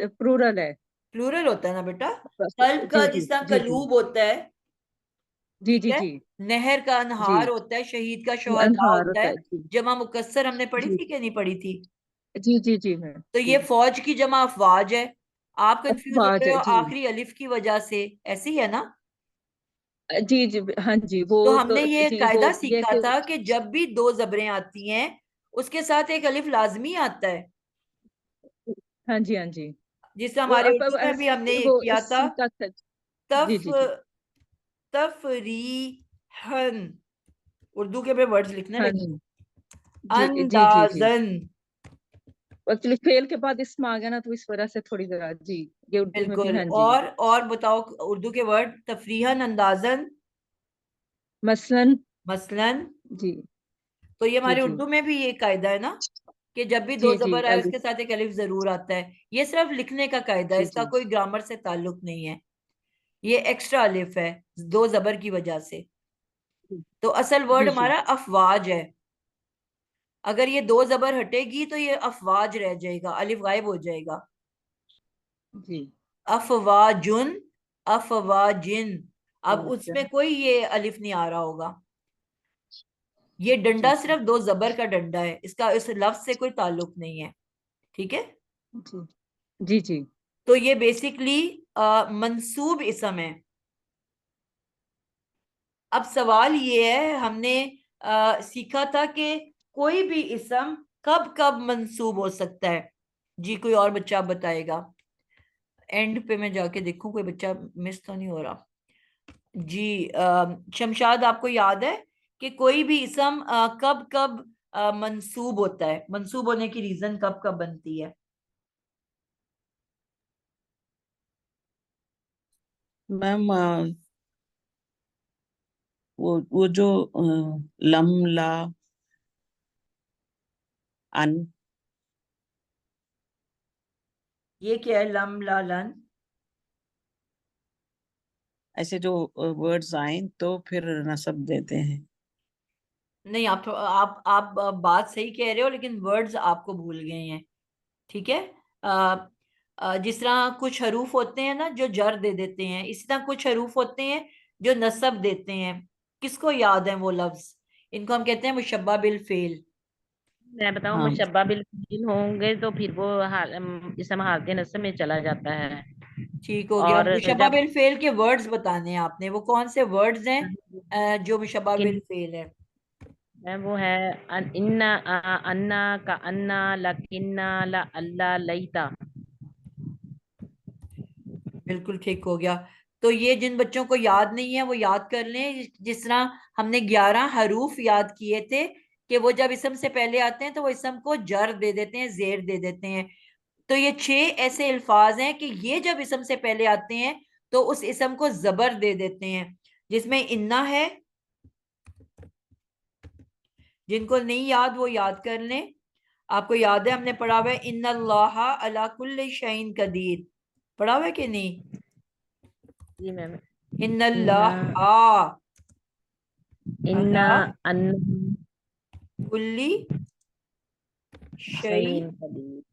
प्लूरल है। प्लूरल होता है ना बेटा। कल्ब का जी जी जिस तरह जी जी कलूब होता है, जी ठीक जी है। जी नहर का जी, अनहार होता है, शहीद का शुहदा अनहार होता होता है। है जी। जमा मुकस्सर हमने पढ़ी जी थी कि नहीं पढ़ी थी? जी जी जी मैम तो जी। ये फौज की जमा अफवाज है। आप कंफ्यूज हो अफवाज रहे है हो जी। आखिरी अलिफ की वजह से, ऐसी है ना? जी जी हाँ जी, वो तो तो हमने ये जी वो कायदा ये सीखा कि था कि जब भी दो जबरें आती हैं उसके साथ एक अलिफ लाजमी आता है। हाँ जी हाँ जी। जिससे वो हमारे अब उर्दू में भी हमने ये वो किया था। इसम का था। जी तफ जी जी। तफरीहन, उर्दू के पे वर्ड्स लिखने हाँ लगे। जी जी जी जी जी। अंदाजन। एक्चुअली फेल के बाद इसम आ गया ना, तो इस वजह से थोड़ी जरा जी, ये उर्दू में भी बिल्कुल। हाँ जी। और बताओ उर्दू के वर्ड, तफरीहन, अंदाजन, मसलन। मसलन। जी तो ये जी हमारे जी उर्दू में भी ये कायदा है ना कि जब भी दो जी जी जबर आए अलिफ। उसके साथ एक अलिफ जरूर आता है। ये सिर्फ लिखने का कायदा है, जी इसका जी कोई ग्रामर से ताल्लुक नहीं है। ये एक्स्ट्रा अलिफ है दो जबर की वजह से। तो असल वर्ड जी जी हमारा अफवाज है। अगर ये दो जबर हटेगी तो ये अफवाज रह जाएगा, अलिफ गायब हो जाएगा। जी। अफवाजुन, अफवाजिन। अब अच्छा, उसमें कोई ये अलिफ नहीं आ रहा होगा। ये जी डंडा जी सिर्फ दो जबर का डंडा है, इसका इस लफ्ज से कोई ताल्लुक नहीं है, ठीक है। जी जी जी तो ये बेसिकली मंसूब इसम है। अब सवाल ये है, हमने सीखा था कि कोई भी इसम कब कब मंसूब हो सकता है। जी कोई और बच्चा बताएगा? एंड पे मैं जाके देखूं कोई बच्चा मिस तो नहीं हो रहा। जी शमशाद, आपको याद है कि कोई भी इसम कब कब मंसूब होता है, मंसूब होने की रीजन कब कब बनती है? मैम वो जो लम ला अन, ये क्या है लम ला लन? ऐसे जो वर्ड्स आए तो फिर नसब देते हैं। नहीं, आप बात सही कह रहे हो लेकिन वर्ड्स आपको भूल गए हैं, ठीक है। अ, जिस तरह कुछ हरूफ होते हैं ना जो जर दे देते हैं, इसी तरह कुछ हरूफ होते हैं जो नसब देते हैं। किसको याद है वो लफ्ज? इनको हम कहते हैं मुशब्बा बिल फेल। मैं बताऊं, हाँ मुशब्बा बिल फिल होंगे तो फिर वो इसम हालत नस्ब में चला जाता है। ठीक हो गया। और मुशब्बा जब बिल फेल के वर्ड्स बताने हैं आपने, वो कौन से वर्ड्स हैं जो मुशब्बा बिल किन फेल है? वो है इन्ना अन्ना का अन्ना लकिन्ना ला अल्लाह लईता। बिल्कुल ठीक हो गया। तो ये जिन बच्चों को याद नहीं है वो याद कर लें। जिस तरह हमने 11 हरूफ याद किए थे कि वो जब इसम से पहले आते हैं तो वो इसम को जर दे देते हैं, जेर दे देते हैं। तो ये 6 ऐसे अल्फाज हैं कि ये जब इसम से पहले आते हैं तो उस इसम को जबर दे देते हैं, जिसमें इन्ना है। जिनको नहीं याद वो याद कर लें। आपको याद है हमने पढ़ा हुआ है इन्नल्लाह अला कुल्ली शैइन कदीर, पढ़ा हुआ है कि नहीं? जी मैम। इन्ना इन्नल्लाह इन्ना अला अन्ना कुल्ली शैइन शैइन कदीर।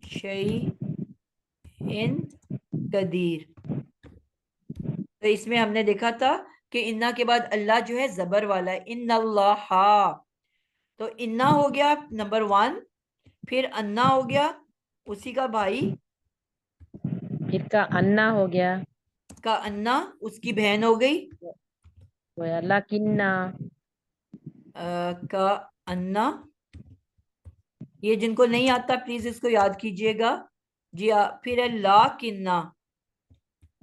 शैइन कदीर। तो इसमें हमने देखा था कि इन्ना के बाद अल्लाह जो है जबर वाला है, इन्नल्लाह। तो इन्ना हो गया नंबर 1, फिर अन्ना हो गया उसी का भाई, फिर का अन्ना हो गया, का अन्ना उसकी बहन हो गई, वो है लकिन्ना। का अन्ना। ये जिनको नहीं आता प्लीज इसको याद कीजिएगा। जी फिर है ला किन्ना।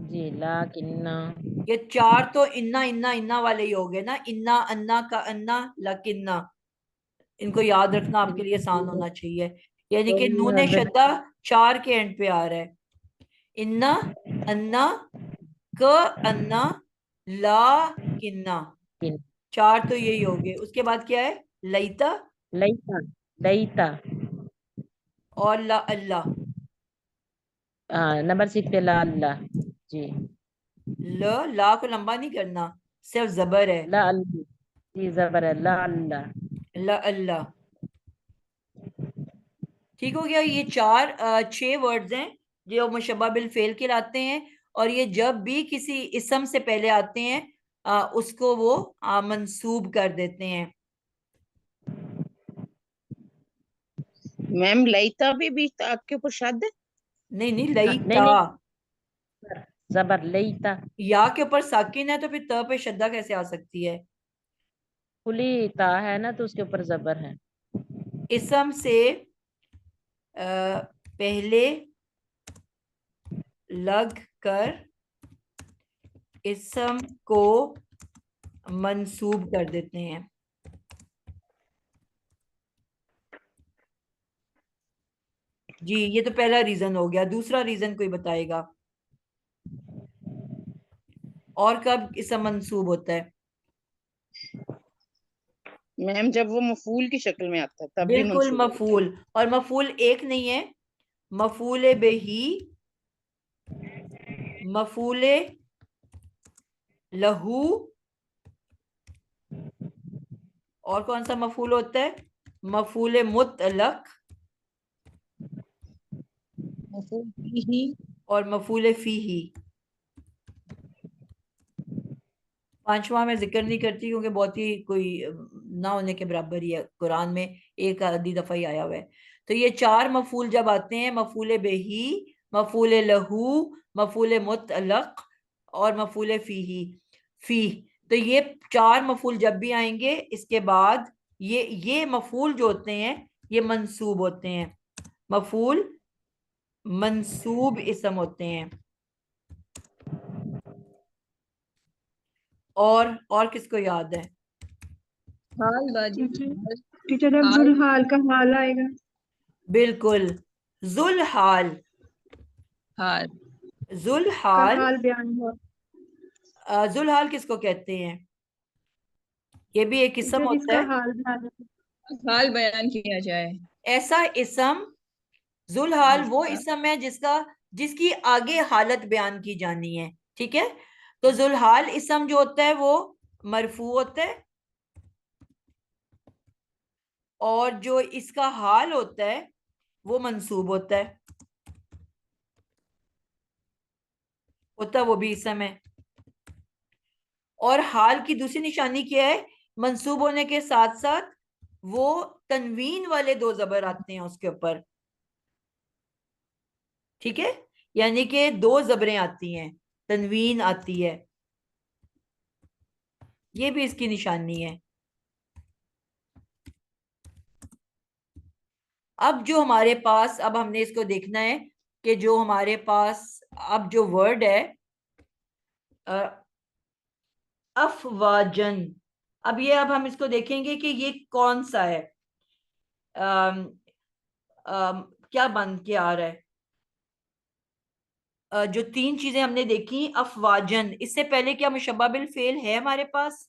जी लकिन्ना। ये 4 तो इन्ना इन्ना इन्ना वाले ही हो गए ना, इन्ना अन्ना का अन्ना लकिन्ना। इनको याद रखना आपके लिए आसान होना चाहिए। यानी कि नून शद्दा 4 के एंड पे आ रहा है। इन्ना अन्ना क अन्ना ला किन्ना, 4 तो यही हो गए। उसके बाद क्या है? लईता लईता लईता। और ला अल्लाह। नंबर 6 पे ला अल्लाह। जी ला को लंबा नहीं करना, सिर्फ जबर है। ला अल्लाह। जी जबर है ला अल्लाह। ला अल्लाह। ठीक हो गया। ये 6 वर्ड्स हैं जो मुशब्बा बिल फेल कहलाते हैं। और ये जब भी किसी इसम से पहले आते हैं उसको वो मंसूब कर देते हैं। मैम लईता भी ताक के ऊपर शद है। नहीं नहीं, नहीं लईता। नहीं, जबर लईता। या के ऊपर साकिन है तो फिर त पे शद्दा कैसे आ सकती है? खुली ता है ना तो उसके ऊपर जबर है। इसम से पहले लग कर इसम को मंसूब कर देते हैं। जी ये तो पहला रीजन हो गया। दूसरा रीजन कोई बताएगा? और कब इसम मंसूब होता है? मैम जब वो मफूल की शक्ल में आता है तब भी बिल्कुल मंसूब होता मफूल। और मफूल एक नहीं है, मफूल बेही, मफूल लहू, और कौन सा मफूल होता है? मफूल मुतलक मफूल बिही। और मफूल फीही। पांचवा मैं जिक्र नहीं करती क्योंकि बहुत ही कोई ना होने के बराबर ही है, कुरान में एक आधी दफा ही आया हुआ है। तो ये 4 मफूल जब आते हैं, मफूल बेही, मफूल लहू, मफूल मुतलक और मफूल फीही, फी। तो ये 4 मफूल जब भी आएंगे इसके बाद ये मफूल जो होते हैं ये मंसूब होते हैं। मफूल मंसूब इसम होते हैं। और किसको याद है? हाल बाजी। टीचर टीचर अब हाल जुल्हाल का हाल आएगा। बिल्कुल, जुल हाल। हाल जुल का हाल। हाल बयान हुआ। जुल हाल किसको कहते हैं? ये भी एक किस्म टीचर होता जिसका है। हाल बयान हाल बयान किया जाए। ऐसा इसम, जुल हाल वो जिसका इसम है जिसकी आगे हालत बयान की जानी है। ठीक है। तो जुल हाल इसम जो होता है वो मरफू होता है, और जो इसका हाल होता है वो मंसूब होता है। होता वो भी इसम है। और हाल की दूसरी निशानी क्या है? मंसूब होने के साथ साथ वो तनवीन वाले दो जबर आते हैं उसके ऊपर, ठीक है, यानी कि दो जबरें आती हैं, तनवीन आती है, ये भी इसकी निशानी है। अब जो हमारे पास, अब हमने इसको देखना है कि जो हमारे पास अब जो वर्ड है अफवाजन, अब हम इसको देखेंगे कि ये कौन सा है, अम, क्या बन के आ रहा है। जो तीन चीजें हमने देखी अफवाजन, इससे पहले क्या मुशब्बा बिल फेल है हमारे पास?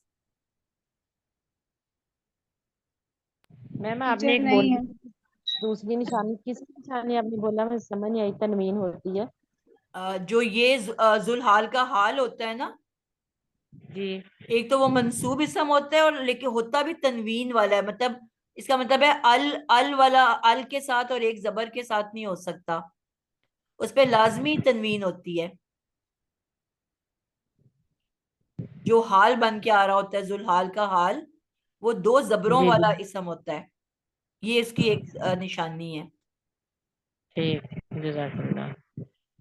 मैम आपने टीचर एक नहीं बोली है। दूसरी निशानी, किसकी निशानी आपने बोला, मैं समझ नहीं आई। तनवीन होती है जो ये जुलहाल का हाल होता है ना, जी। एक तो वो मंसूब इसम होता है, और लेकिन होता भी तनवीन वाला है, मतलब इसका मतलब है अल वाला, अल के साथ और एक जबर के साथ नहीं हो सकता, उस पे लाजमी तनवीन होती है। जो हाल बन के आ रहा होता है, जुलहाल का हाल, वो दो जबरों जी जी वाला इसम होता है, ये इसकी एक निशानी है। ठीक, जज़ाकल्लाह।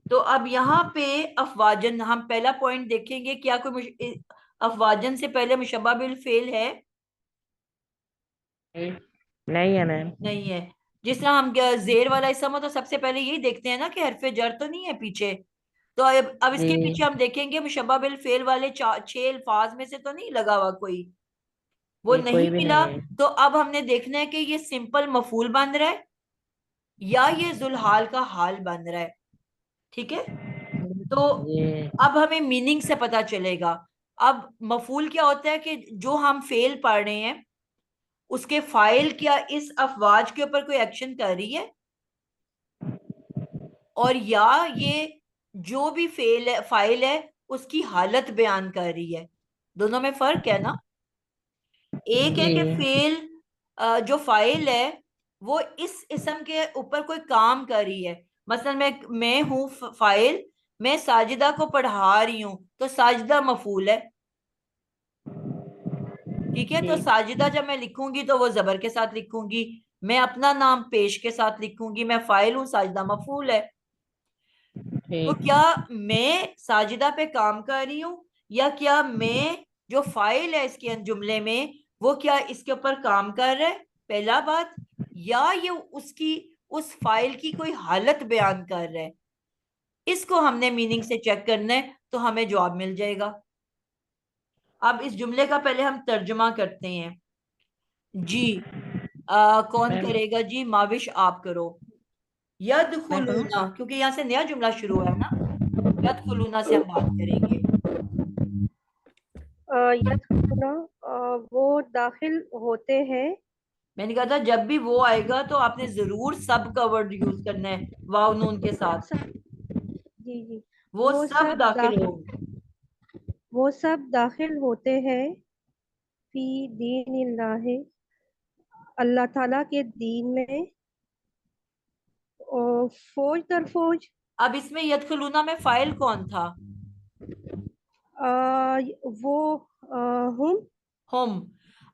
तो अब यहाँ पे अफवाजन, हम पहला पॉइंट देखेंगे, क्या कोई अफवाजन से पहले मुशब्बा बिल फेल है? नहीं, नहीं है मैम। नहीं है। जिस तरह हम जेर वाला इसम हो तो सबसे पहले यही देखते हैं ना कि हरफे जर तो नहीं है पीछे। तो अब इसके जी पीछे हम देखेंगे मुशब्बा बिल फेल वाले छह अल्फाज में से तो नहीं लगा हुआ कोई, वो जी, नहीं कोई भी मिला। नहीं है। तो अब हमने देखना है कि ये सिंपल मफूल बन रहा है या ये जुलहाल का हाल बन रहा है, ठीक है। तो ये अब हमें मीनिंग से पता चलेगा। अब मफूल क्या होता है कि जो हम फेल पढ़ रहे हैं उसके फाइल क्या इस अफवाज के ऊपर कोई एक्शन कर रही है, और या ये जो भी फेल है फाइल है उसकी हालत बयान कर रही है। दोनों में फर्क है ना। एक है जी कि फेल, जो फाइल है वो इस इसम के ऊपर कोई काम कर रही है। मसलन मैं हूं फाइल, मैं साजिदा को पढ़ा रही हूं, तो साजिदा मफूल है, ठीक है। तो ठीक साजिदा जब मैं लिखूंगी तो वो जबर के साथ लिखूंगी, मैं अपना नाम पेश के साथ लिखूंगी, मैं फाइल हूं, साजिदा मफूल है। तो ठीक। क्या मैं साजिदा पे काम कर रही हूँ, या क्या मैं जो फाइल है इसके जुमले में वो क्या इसके ऊपर काम कर रहा है, पहला बात। या ये उसकी उस फाइल की कोई हालत बयान कर रहा है, इसको हमने मीनिंग से चेक करना है, तो हमें जवाब मिल जाएगा। अब इस जुमले का पहले हम तर्जुमा करते हैं जी। कौन मैम करेगा जी? माविश आप करो। मैं करूँ? यदखुलूना, क्योंकि यहाँ से नया जुमला शुरू हुआ है ना, यदखुलूना से हम बात करेंगे। यदखुलूना, वो दाखिल होते हैं। मैंने कहा था जब भी वो आएगा तो आपने जरूर सब का वर्ड यूज करना है वाव नून के साथ, सब, जी जी, वो सब दाखिल होंगे। वो सब दाखिल होते हैं फी दीनिल्लाह, अल्लाह ताला के दीन में, और फौज दर फौज। अब इसमें यदखुलूना में फाइल कौन था? वो हम। हम।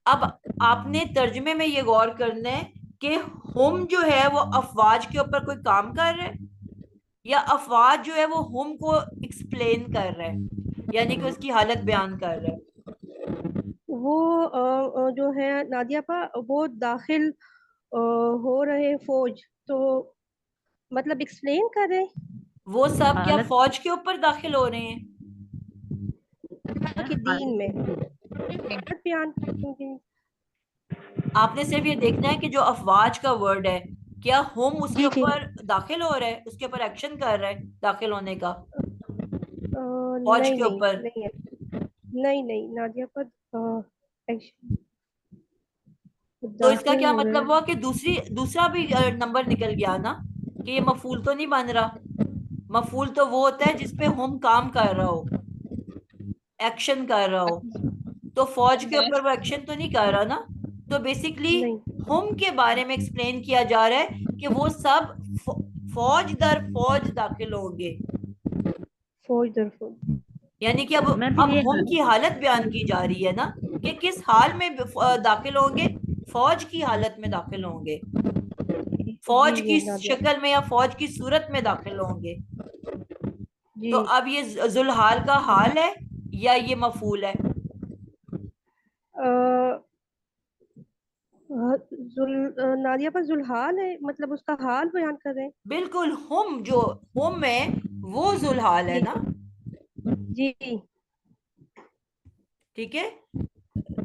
अब आपने तर्जुमे में ये गौर करना है कि हम जो है वो अफवाज के ऊपर कोई काम कर रहा है, या अफवाज जो है वो हम को एक्सप्लेन कर रहा है, यानी कि उसकी हालत बयान कर रहा है। वो जो है नादिया पा, वो दाखिल हो रहे फौज, तो मतलब एक्सप्लेन कर रहे वो सब क्या हालत फौज के ऊपर दाखिल हो रहे हैं? के दीन में हालत बयान करेंगे। आपने सिर्फ ये देखना है कि जो अफवाज का वर्ड है, क्या हम उसके जी जी, ऊपर दाखिल हो रहा है, उसके ऊपर एक्शन कर रहा है दाखिल होने का, फौज नहीं के नहीं ऊपर। नहीं है, नहीं नहीं नादिया पर एक्शन तो इसका दाखिल क्या हो रहे मतलब हुआ हैं। कि दूसरा भी नंबर निकल गया ना, कि ये मफूल तो नहीं बन रहा। मफूल तो वो होता है जिसपे हम काम कर रहा हो, एक्शन कर रहा हो। तो फौज के ऊपर वो एक्शन तो नहीं कर रहा ना। तो बेसिकली नहीं, हम के बारे में एक्सप्लेन किया जा रहा है कि वो सब फौज दर फौज दाखिल होंगे। फौज दर फौज। यानी कि अब मैम फिर ये हम की हालत बयान की जा रही है ना, कि किस हाल में दाखिल होंगे, फौज की हालत में दाखिल होंगे, फौज जी की जी नादिया शक्ल में या फौज की सूरत में दाखिल होंगे। जी। तो अब ये जुल्हाल का हाल है या ये मफूल है? नादिया पर जुल्हाल है, मतलब उसका हाल बयान कर रहे हैं। बिल्कुल, हम जो हम है वो जुल्हाल है जी ना, जी ठीक है।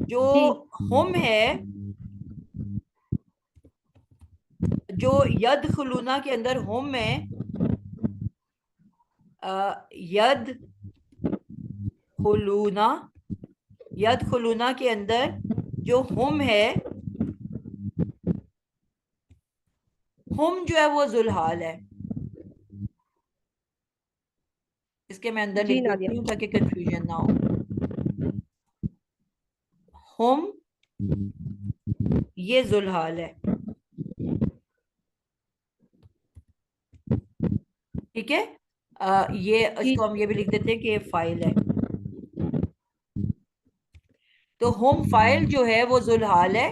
जो जी हम है, जो यद खुलूना के अंदर हम है, यद खुलूना, यद खुलूना के अंदर जो हम है, हम जो है वो जुल्हाल है। इसके मैं अंदर जी लिख नादिया। देती हूँ ताकि कंफ्यूजन ना हो। हम ये जुल्हाल है, ठीक है। ये जी इसको हम ये भी लिख देते हैं कि ये फाइल है। तो होम फाइल जो है वो जुल्हाल है,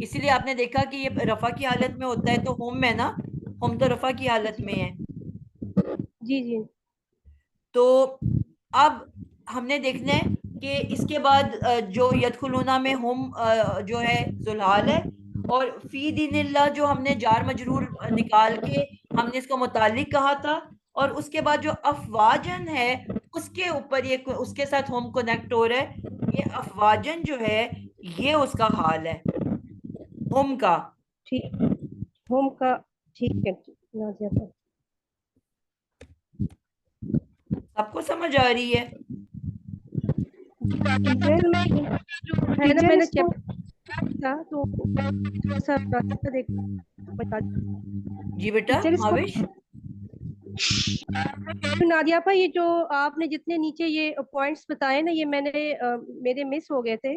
इसीलिए आपने देखा कि ये रफा की हालत में होता है, तो होम है ना, होम तो रफा की हालत में है। जी जी तो अब हमने देखना है कि इसके बाद जो यदखुलूना में होम जो है जुल्हाल है, और फी दीनिल्लाह जो हमने जार मजरूर निकाल के हमने इसको मुतालिक कहा था, और उसके बाद जो अफवाजन है उसके ऊपर ये उसके साथ होम कनेक्ट हो रहा है। ये अफवाजन जो है ये उसका हाल है होम का। ठीक। होम का ठीक है नादिया पर। आपको समझ आ रही है? वेल मैं जो है ना, टीचर मैंने इसको चैप्टर था तो थोड़ा सा नादिया देख बता जी बेटा टीचर इसको भावेश। नादिया पर, ये जो आपने जितने नीचे ये पॉइंट्स बताए ना, ये मैंने मेरे मिस हो गए थे,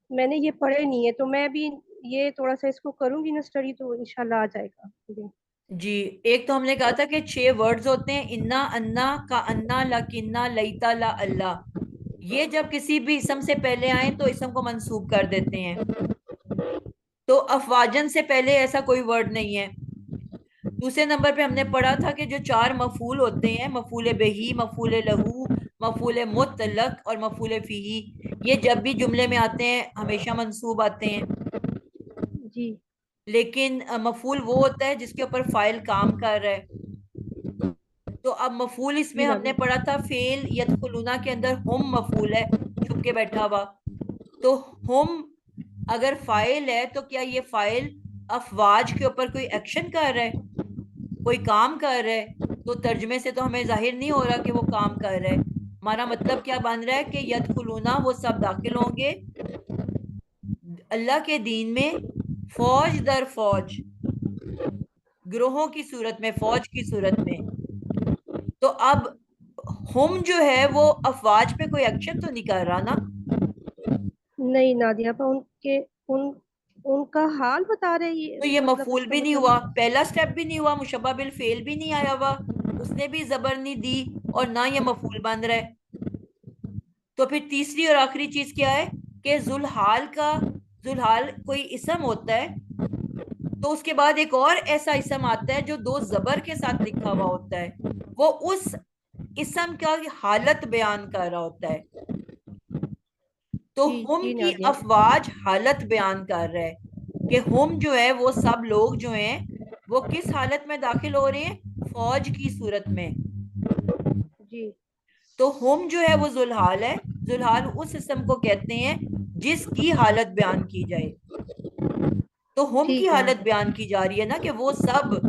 मैंने ये पढ़े नहीं है, तो मैं भी ये थोड़ा सा इसको करूंगी ना स्टडी, तो इंशाल्लाह आ जाएगा जी। जी, एक तो हमने कहा था कि 6 वर्ड्स होते हैं, इन्ना, अन्ना, का अन्ना, लकिन्ना, लईता, ला, अल्लाह। ये जब किसी भी इसम से पहले आए तो इसम को मंसूब कर देते हैं। तो अफवाजन से पहले ऐसा कोई वर्ड नहीं है। दूसरे नंबर पे हमने पढ़ा था कि जो 4 मफूल होते हैं, मफूल बिही, मफूल लहू, मफूल मुतलक और मफूल फीही, ये जब भी जुमले में आते हैं हमेशा मंसूब आते हैं। जी लेकिन मफूल वो होता है जिसके ऊपर फाइल काम कर रहा है। तो अब मफूल इसमें जी हमने नादिया। पढ़ा था फेल यदखुलूना के अंदर हम मफूल है, छुप के बैठा हुआ। तो हम अगर फाइल है तो क्या ये फाइल अफवाज के ऊपर कोई एक्शन कर रहा है, कोई काम कर रहा है? तो तर्जमे से तो हमें जाहिर नहीं हो रहा कि वो काम कर रहा है। हमारा मतलब क्या बन रहा है कि यदखुलूना वो सब दाखिल होंगे अल्लाह के दीन में, फौज दर फौज, ग्रोहों की सूरत में, फौज की सूरत में। तो अब हम जो है वो अफवाज पे कोई एक्शन तो नहीं कर रहा ना। नहीं नादिया पर, उनके उन उनका हाल बता रहे ये, तो ये मतलब मफूल इसका भी नहीं मतलब हुआ, पहला स्टेप भी नहीं हुआ, मुशब्बा बिल फेल भी नहीं आया हुआ, उसने भी जबर नहीं दी, और ना ये मफूल बन रहा है। तो फिर तीसरी और आखिरी चीज क्या है कि जुल्हाल का, जुल्हाल कोई इसम होता है, तो उसके बाद एक और ऐसा इसम आता है जो 2 जबर के साथ लिखा हुआ होता है, वो उस इसम का हालत बयान कर रहा होता है। तो जी हम जी की नादिया। अफवाज हालत बयान कर रहा है कि हम जो है वो सब लोग जो हैं वो किस हालत में दाखिल हो रहे हैं, फौज की सूरत में। जी तो हम जो है वो जुल्हाल है, जुल्हाल उस इसम को कहते हैं जिसकी हालत बयान की जाए। तो हम की ठीक है हालत नादिया। बयान की जा रही है ना कि वो सब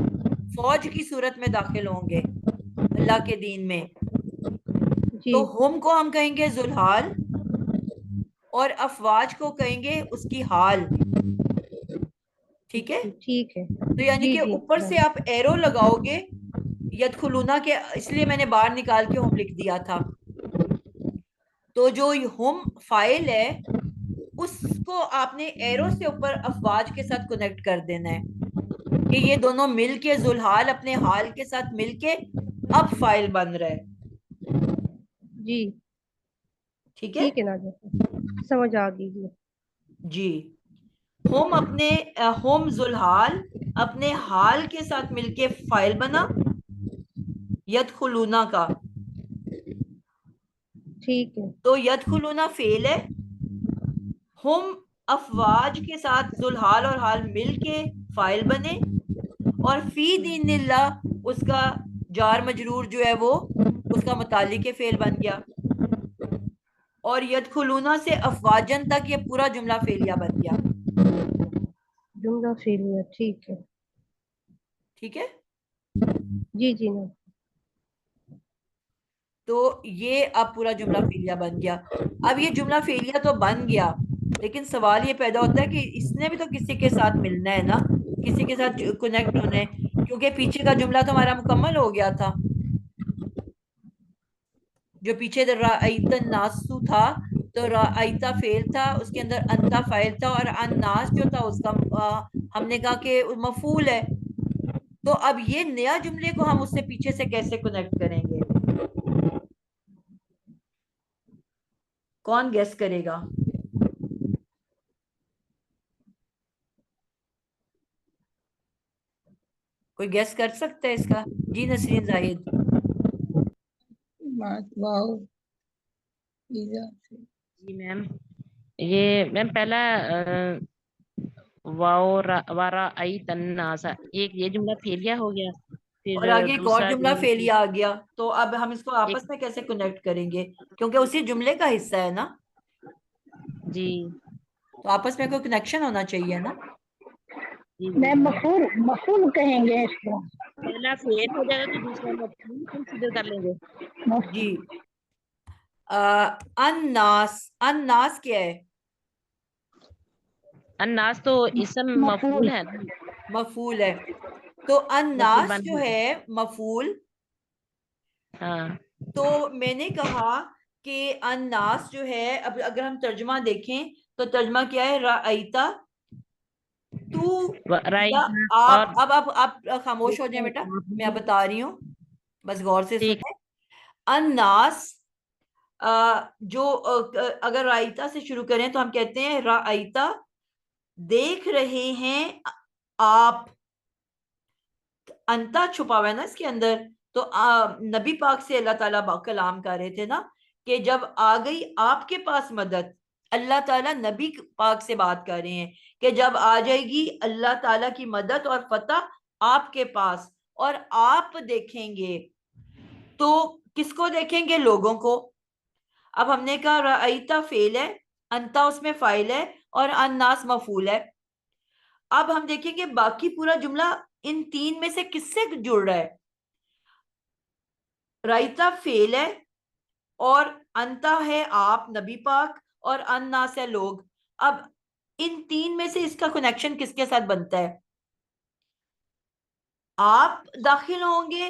फौज की सूरत में दाखिल होंगे अल्लाह के दीन में। जी तो हम को हम कहेंगे जुल्हाल, और अफवाज को कहेंगे उसकी हाल, ठीक है। जी ठीक है। तो यानी जी कि जी ऊपर से आप एरो लगाओगे यदखुलूना के, इसलिए मैंने बाहर निकाल के होम लिख दिया था। तो जो होम फाइल है उसको आपने एरो से ऊपर अफवाज के साथ कनेक्ट कर देना है कि ये दोनों मिलके जुल्हाल अपने हाल के साथ मिलके अब फाइल बन रहा है। जी ठीक है ठीक है नाज़िया, समझ आ गई जी। जी। होम जुलहाल अपने हाल के साथ मिलके फाइल बना यदखुलूना का। ठीक है। तो यदखुलूना फेल है, हम अफवाज के साथ जुलहाल और हाल मिलके फाइल बने, और फी दीनिल्लाह उसका जार मजरूर जो है वो उसका मुतालिक फेल बन गया, और यदखुलूना से अफवाजन तक ये पूरा जुमला फेलिया बन गया। जुमला फेलियर, ठीक है। ठीक है, जी जी ना। तो ये अब पूरा जुमला फेलिया बन गया। अब ये जुमला फेलिया तो बन गया, लेकिन सवाल ये पैदा होता है कि इसने भी तो किसी के साथ मिलना है ना, किसी के साथ कनेक्ट होना है, क्योंकि पीछे का जुमला तो हमारा मुकम्मल हो गया था। जो पीछे राइतन नासु था, तो राइता फेल था, उसके अंदर अंता फाइल था, और अन्नास जो था उसका हमने कहा कि मफूल है। तो अब ये नया जुमले को हम उससे पीछे से कैसे कनेक्ट करेंगे? कौन गेस करेगा? कोई गेस कर सकता है इसका? जी नसरीन जाहिद। वाओ ईजा से। जी मैम, ये मैम पहला वारा आई तन्नासा, एक ये जुमला फेलिया हो गया। फिर और आगे एक और दूसरा जुमला जुमला फेलिया आ गया, तो अब हम इसको एक, आपस में कैसे कनेक्ट करेंगे? क्योंकि उसी जुमले का हिस्सा है ना, जी तो आपस में कोई कनेक्शन होना चाहिए ना। जी मैं जी। मफूल मफूल कहेंगे इसको। पहला फेल हो जाएगा तो दूसरा मफूल कंसीडर कर लेंगे। जी। अन्नास, अन्नास क्या है? अन्नास तो इसम मफूल मफूल। है ना, मफूल है। तो मफूल अन्नास बन जो गया। है मफूल। हाँ तो मैंने कहा कि अन्नास जो है, अब अगर हम तर्जुमा देखें तो तर्जुमा क्या है? राइता तू या राइट। और आप। अब आप खामोश हो जाए बेटा, मैं अब बता रही हूँ, बस गौर से ठीक। सुने। अन्नास जो अगर राइता से शुरू करें तो हम कहते हैं राइता, देख रहे हैं आप। अंता छुपा हुआ है ना इसके अंदर। तो नबी पाक से अल्लाह ताला कलाम कर रहे थे ना, कि जब आ गई आपके पास मदद, अल्लाह ताला नबी पाक से बात कर रहे हैं कि जब आ जाएगी अल्लाह ताला की मदद और फतह आपके पास, और आप देखेंगे, तो किसको देखेंगे? लोगों को। अब हमने कहा राइता फेल है, अंता उसमें फाइल है, और अन्नास मफूल है। अब हम देखेंगे बाकी पूरा जुमला इन तीन में से किससे जुड़ रहा है? राइता फेल है, और अंता है आप नबी पाक, और अन्नास है लोग। अब इन तीन में से इसका कनेक्शन किसके साथ बनता है? आप दाखिल होंगे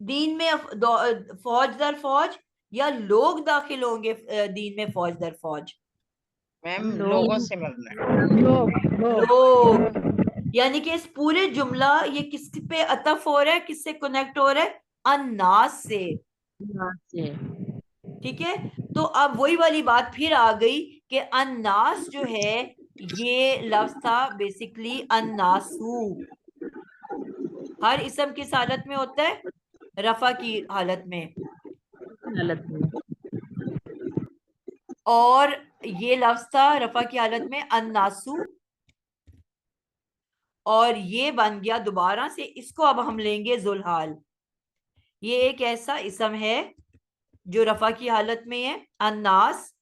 दीन में फौज दर फौज, या लोग दाखिल होंगे दीन में फौज दर फौज? मैम लोग लोगों से मिलना है। लोग। यानी कि इस पूरे जुमला ये किस पे अतफ हो रहा है, किससे कनेक्ट हो रहा है? अन्नास से। यहाँ से। ठीक है, तो अब वही वाली बात फिर आ गई कि अन्नास जो है ये लफ्ज था बेसिकली अन्नासू। हर इसम किस हालत में होता है? रफा की हालत में। हालत में। और ये लफ्ज था रफा की हालत में अन्नासू, और ये बन गया दोबारा से। इसको अब हम लेंगे जुलहाल। ये एक ऐसा इसम है जो रफा की हालत में है, अन्नास,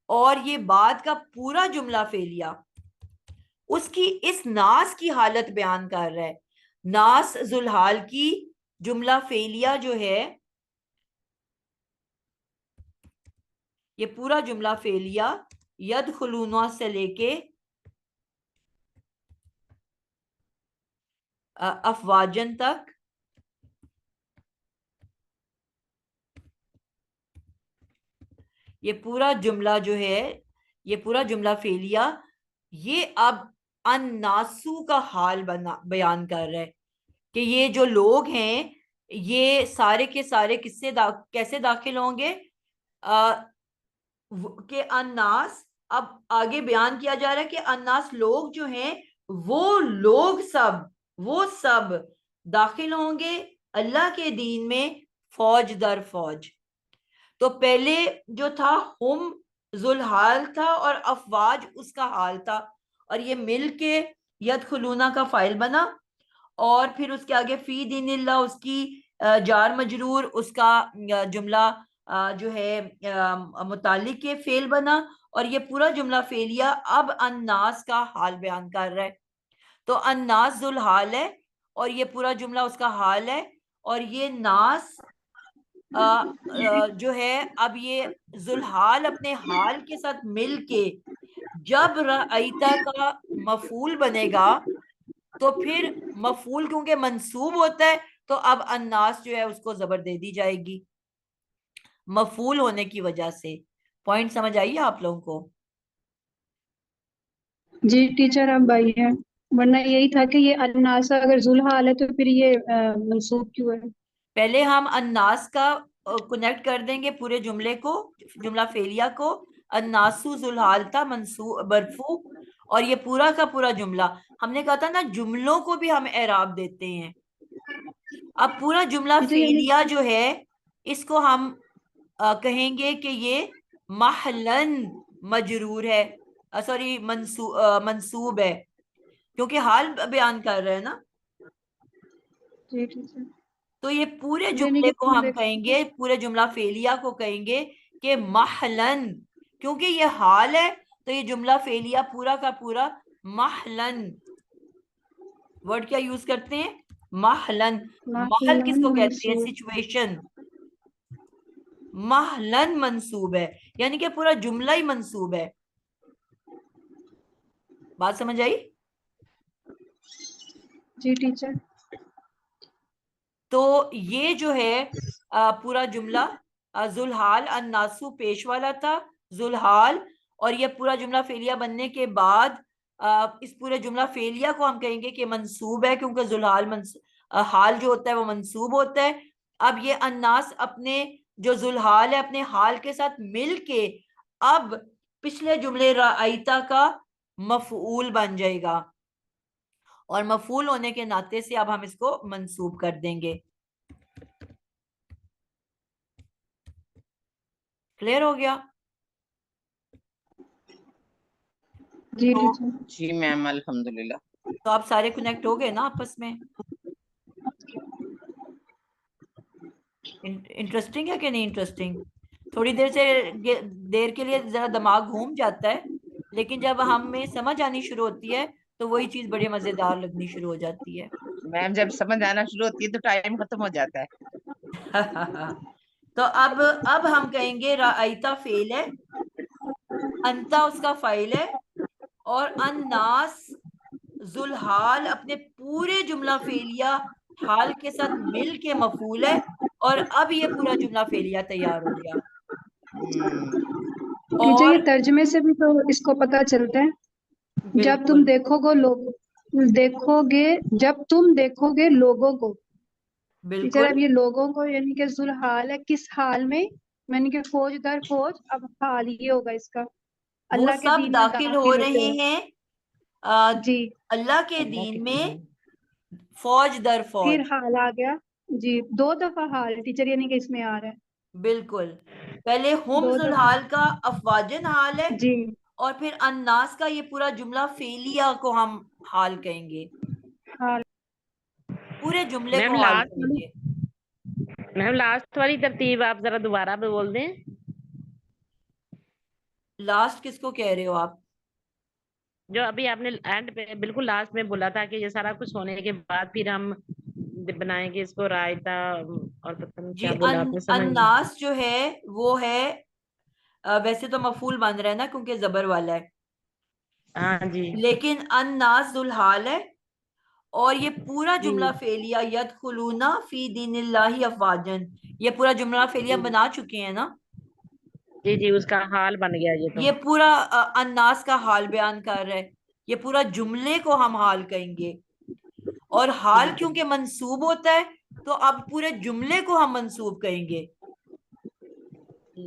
और ये बाद का पूरा जुमला फेलिया उसकी इस नास की हालत बयान कर रहा है। नास जुलहाल की जुमला फेलिया जो है, ये पूरा जुमला फेलिया यद खुलूना से लेके अफवाजन तक, ये पूरा जुमला जो है, ये पूरा जुमला फेलिया, ये अब अन्नासू का हाल बयान कर रहा है कि ये जो लोग हैं ये सारे के सारे कैसे दाखिल होंगे? के अन्नास, अब आगे बयान किया जा रहा है कि अन्नास लोग जो हैं वो लोग सब, वो सब दाखिल होंगे अल्लाह के दीन में फौज दर फौज। तो पहले जो था हुम जुलहाल था और अफवाज उसका हाल था, और ये मिल के यदखुलूना का फाइल बना, और फिर उसके आगे फी दीनिल्लाह उसकी जार मजरूर उसका जुमला जो है मुतालिक के फेल बना, और ये पूरा जुमला फेलिया अब अन्नास का हाल बयान कर रहा है। तो अन्नास जुल हाल है और ये पूरा जुमला उसका हाल है, और ये नास जो है अब ये जुलहाल अपने हाल के साथ मिलके जब रअयता का मफूल बनेगा, तो फिर मफूल क्योंकि मंसूब होता है तो अब अन्नास जो है उसको जबर दे दी जाएगी मफूल होने की वजह से। पॉइंट समझ आई है आप लोगों को? जी टीचर अब आई है, वरना यही था कि ये अन्नास अगर जुल्हाल है तो फिर ये मंसूब क्यों है। पहले हम अन्नास का कनेक्ट कर देंगे पूरे जुमले को, जुमला फेलिया को। अन्नासु जुल्हाल था मंसूब बरफू, और ये पूरा का पूरा जुमला, हमने कहा था ना जुमलों को भी हम एराब देते हैं। अब पूरा जुमला फेलिया जो है इसको हम कहेंगे कि ये महलन मजरूर है, सॉरी मंसूब है, क्योंकि हाल बयान कर रहे हैं ना। जी टीचर। तो ये पूरे यानी जुमले कि को हम कहेंगे, पूरे जुमला फेलिया को कहेंगे कि महलन, क्योंकि ये हाल है तो ये जुमला फेलिया पूरा का पूरा महलन। वर्ड क्या यूज करते हैं? महलन। महल किसको कहते हैं? सिचुएशन। महलन मंसूब है, यानी कि पूरा जुमला ही मंसूब है। बात समझ आई? जी टीचर। तो ये जो है पूरा जुमला जुल्हाल अन्नासु पेश वाला था, जुल्हाल, और ये पूरा जुमला फेलिया बनने के बाद इस पूरे जुमला फेलिया को हम कहेंगे कि मंसूब है, क्योंकि जुल्हाल हाल जो होता है वो मंसूब होता है। अब ये अन्नास अपने जो जुल्हाल है अपने हाल के साथ मिल के अब पिछले जुमले राइता का मफऊल बन जाएगा, और मफूल होने के नाते से अब हम इसको मंसूब कर देंगे। क्लियर हो गया? जी तो जी मैम अल्हम्दुलिल्लाह। तो आप सारे कनेक्ट हो गए ना आपस में? इंटरेस्टिंग है कि नहीं इंटरेस्टिंग? थोड़ी देर के लिए जरा दिमाग घूम जाता है, लेकिन जब हमें समझ आनी शुरू होती है तो वही चीज बड़ी मजेदार लगनी शुरू हो जाती है। मैम जब समझ आना शुरू होती है तो टाइम खत्म हो जाता है। तो अब हम कहेंगे राइता फेल है, अंता उसका फाइल है, और अन्नास जुल्हाल अपने पूरे जुमला फेलिया हाल के साथ मिल के मफूल है, और अब ये पूरा जुमला फेलिया तैयार हो गया। टीचर ये और तर्जमे से भी तो इसको पता चलता है, जब तुम देखोगे जब तुम देखोगे लोगों को। टीचर अब ये लोगों को यानी कि जुल्हाल है, किस हाल में? यानी कि फौज दर फौज, अब हाल ये होगा इसका, वो अल्लाह के सब दीन में दाखिल हो होते रहे हैं। जी अल्लाह के दीन में फौज दर फौज। फिर हाल आ गया जी, 2 दफा हाल टीचर यानी कि इसमें आ रहा है। बिल्कुल, पहले हुम जुल्हाल का अफवाजन हाल है जी, और फिर अन्नास का ये पूरा जुमला फेलिया को हम हाल कहेंगे, हाल पूरे जुमले मैम को हाल लास्ट वाली कहेंगे। मैम लास्ट वाली तरतीब आप जरा दोबारा पे बोल दें। लास्ट किसको कह रहे हो आप? जो अभी आपने एंड पे बिल्कुल लास्ट में बोला था कि ये सारा कुछ होने के बाद फिर हम बनाएंगे इसको रायता, और पता नहीं जी क्या बोला आपने, समझ नहीं। अन्नास जो है वो है वैसे तो मफूल बन रहा है ना क्योंकि जबर वाला है, हाँ जी लेकिन अन्नास जुल्हाल है, और ये पूरा जी जुमला फेलिया यदखुलूना फी दीनिल्लाहि अफवाजन, ये पूरा जुमला फेलिया बना चुके हैं ना। जी जी उसका हाल बन गया ये तो। ये पूरा अन्नास का हाल बयान कर रहा है, ये पूरा जुमले को हम हाल कहेंगे, और हाल क्योंकि मंसूब होता है तो अब पूरे जुमले को हम मंसूब कहेंगे।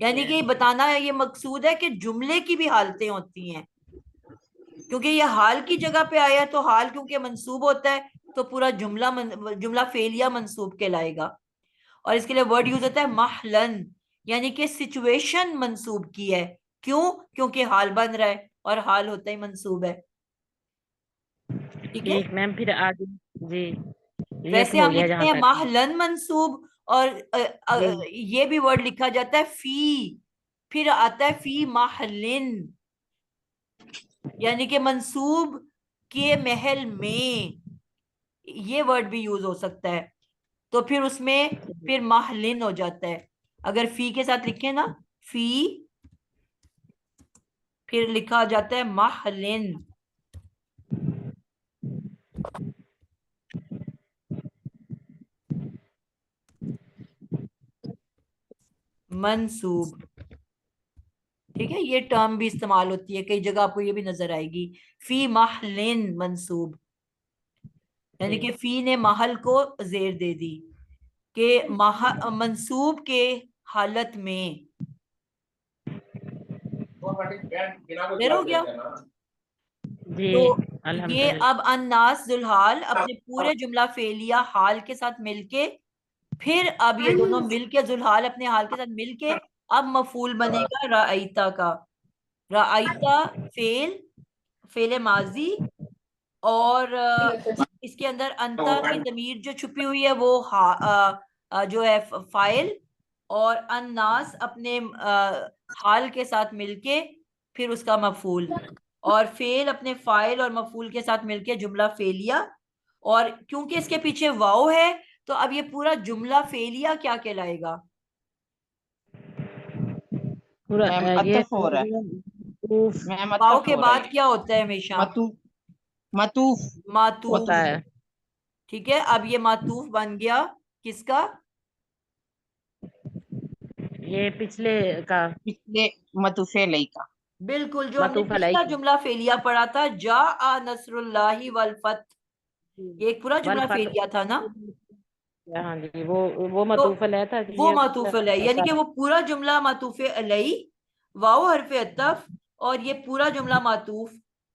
यानी कि बताना ये मकसूद है कि जुमले की भी हालतें होती हैं, क्योंकि ये हाल की जगह पे आया तो हाल क्योंकि मंसूब होता है तो पूरा जुमला फेलिया मंसूब कहलाएगा। और इसके लिए वर्ड यूज होता है महलन, यानी कि सिचुएशन मंसूब की है। क्यों? क्योंकि हाल बन रहा है और हाल होता ही मंसूब है। ठीक है, ठीक मैम, फिर आगे जी लेफ्ट वैसे हो हम गया लिखते जहाँ हैं तक। महलन मंसूब, और जी ये भी वर्ड लिखा जाता है फी, फिर आता है फी महलिन, यानी कि मंसूब के महल में, ये वर्ड भी यूज हो सकता है। तो फिर उसमें फिर महलिन हो जाता है। अगर फी के साथ लिखे ना, फी, फिर लिखा जाता है महलिन, मंसूब। ठीक है, ये टर्म भी इस्तेमाल होती है कई जगह, आपको ये भी नजर आएगी, फी महलिन मंसूब, यानी कि फी ने महल को जेर दे दी कि मंसूब के हालत में। क्लियर हो गया? जी तो ये अल्हम्दुलिल्लाह। अब अन्नास जुलहाल अपने पूरे जुमला फेलिया हाल के साथ मिलके, फिर अब ये दोनों मिलके जुलहाल अपने हाल के साथ मिलके अब मफूल बनेगा राइता का। राइता फेल, फेले माजी, और इसके अंदर अंता की जमीर जो छुपी हुई है वो जो है फाइल, और अन्नास अपने हाल के साथ मिलके फिर उसका मफूल, और फेल अपने फाइल और मफूल के साथ मिलके जुमला फेलिया। और क्योंकि इसके पीछे वाओ है तो अब ये पूरा जुमला फेलिया क्या कहलाएगा? पूरा मैम ये अतफ हो रहा है, उफ मैम वाओ अतफ के हो रहा बाद है, क्या होता है हमेशा? मतूफ, मतूफ, मातूफ। होता है। ठीक है, अब ये मातूफ बन गया किसका? ये पिछले का पिछले मतूफे लई का। बिल्कुल, जो हमने मतूफ अलैह पिछला का। जुमला फेलिया पढ़ा था, जा आ नसरुल्लाहि वल फतह, ये एक पूरा वल जुमला फत फेलिया था ना। हाँ जी, वो तो मतूफ अलैह था कि वो ये मातूफ अलैह, यानी कि वो पूरा जुमला मातूफ अलैह, वाओ हरफ अतफ, और ये पूरा जुमला मातूफ।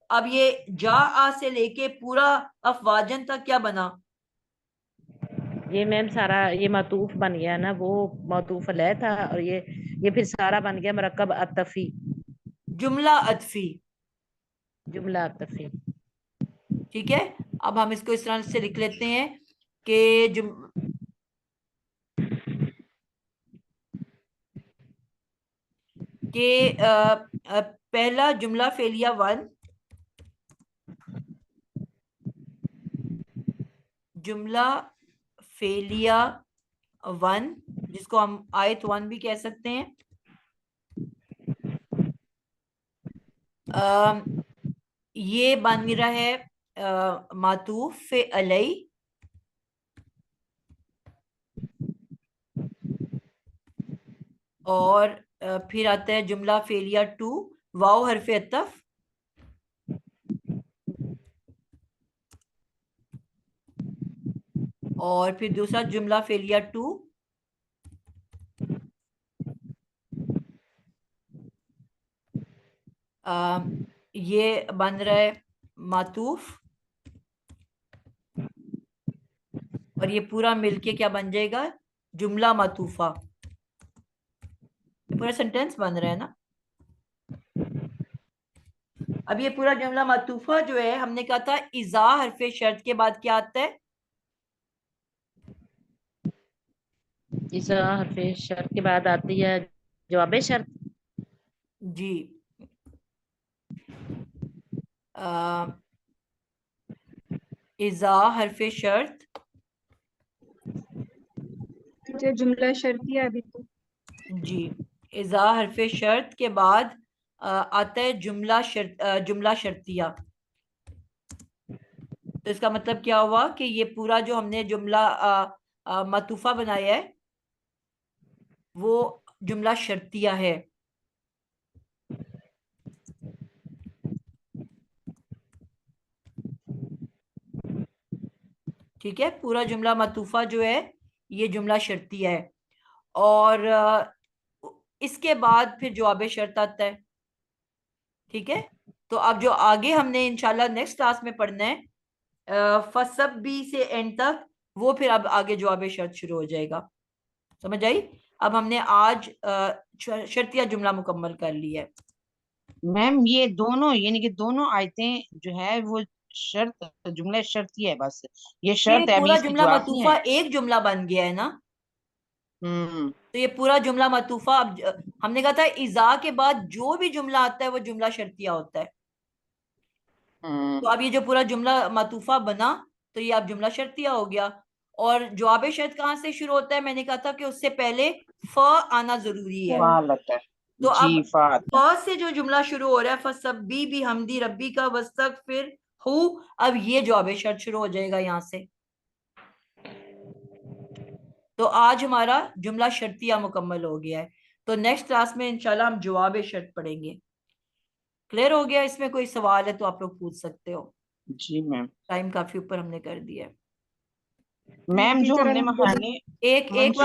अब ये जा आ से लेके पूरा अफवाजन तक क्या बना? ये मैम सारा ये मतूफ बन गया ना, वो मतूफ अलैह था, और ये फिर सारा बन गया मरकब अतफी, जुमला अतफी। जुमला अतफी। ठीक है, अब हम इसको इस तरह से लिख लेते हैं कि पहला जुमला फेलिया वन, जुमला फेलिया वन, जिसको हम आयत वन भी कह सकते हैं। ये बन रहा है मातूफ अलई, और फिर आता है जुमला फेलिया टू, वाओ हरफ अतफ, और फिर दूसरा जुमला फेलिया टू, ये बन रहा है मातूफ, और ये पूरा मिलके क्या बन जाएगा? जुमला मातूफा। ये पूरा सेंटेंस बन रहा है ना। अब ये पूरा जुमला मातूफा जो है, हमने कहा था इजा हरफ शर्त के बाद क्या आता है? इस हरफ शर्त के बाद आती है जवाब शर्त। जी, इजा हरफ शर्त, जो जुमला शर्तिया अभी तो। जी, इजा हरफ शर्त के बाद आता है जुमला शर्तिया। तो इसका मतलब क्या हुआ कि ये पूरा जो हमने जुमला मतूफा बनाया है वो जुमला शर्तिया है। ठीक है, पूरा जुमला मतूफा जो है ये जुमला शर्तिया है। और इसके बाद फिर जवाब शर्त आता है। ठीक है, तो अब जो आगे हमने इंशाल्लाह नेक्स्ट क्लास में पढ़ना है फसब बी से एंड तक, वो फिर अब आगे जवाब शर्त शुरू हो जाएगा। समझ आई? अब हमने आज शर्तिया जुमला मुकम्मल कर लिया है। मैम ये दोनों यानी कि दोनों आयतें जो है वो शर्त जुमला शर्ती है, बस ये ये शर्त है, अभी पूरा इसकी जुमला जवाब नहीं मतूफा है। एक जुमला बन गया है ना। तो ये पूरा जुमला मतूफा, अब हमने कहा था इज़ा के बाद जो भी जुमला आता है वो जुमला शर्तिया होता है। तो अब ये जो पूरा जुमला मतूफा बना, तो ये अब जुमला शर्तिया हो गया। और जवाब शर्त कहाँ से शुरू होता है? मैंने कहा था कि उससे पहले फ आना जरूरी है। फालत है तो जी, अब फात फ से जो जुमला शुरू हो रहा है, फसब्बी भी हमदी रब्बी का वस्तक फिर हु, अब ये जवाब शर्त शुरू हो जाएगा यहाँ से। तो आज हमारा जुमला शर्तिया मुकम्मल हो गया है। तो नेक्स्ट क्लास में इंशाल्लाह हम जवाब शर्त पढ़ेंगे। क्लियर हो गया? इसमें कोई सवाल है तो आप लोग पूछ सकते हो। जी मैम। टाइम काफी ऊपर हमने कर दिया है। मैम जो टीचर हमने अलहम्दुलिल्लाह हमने एक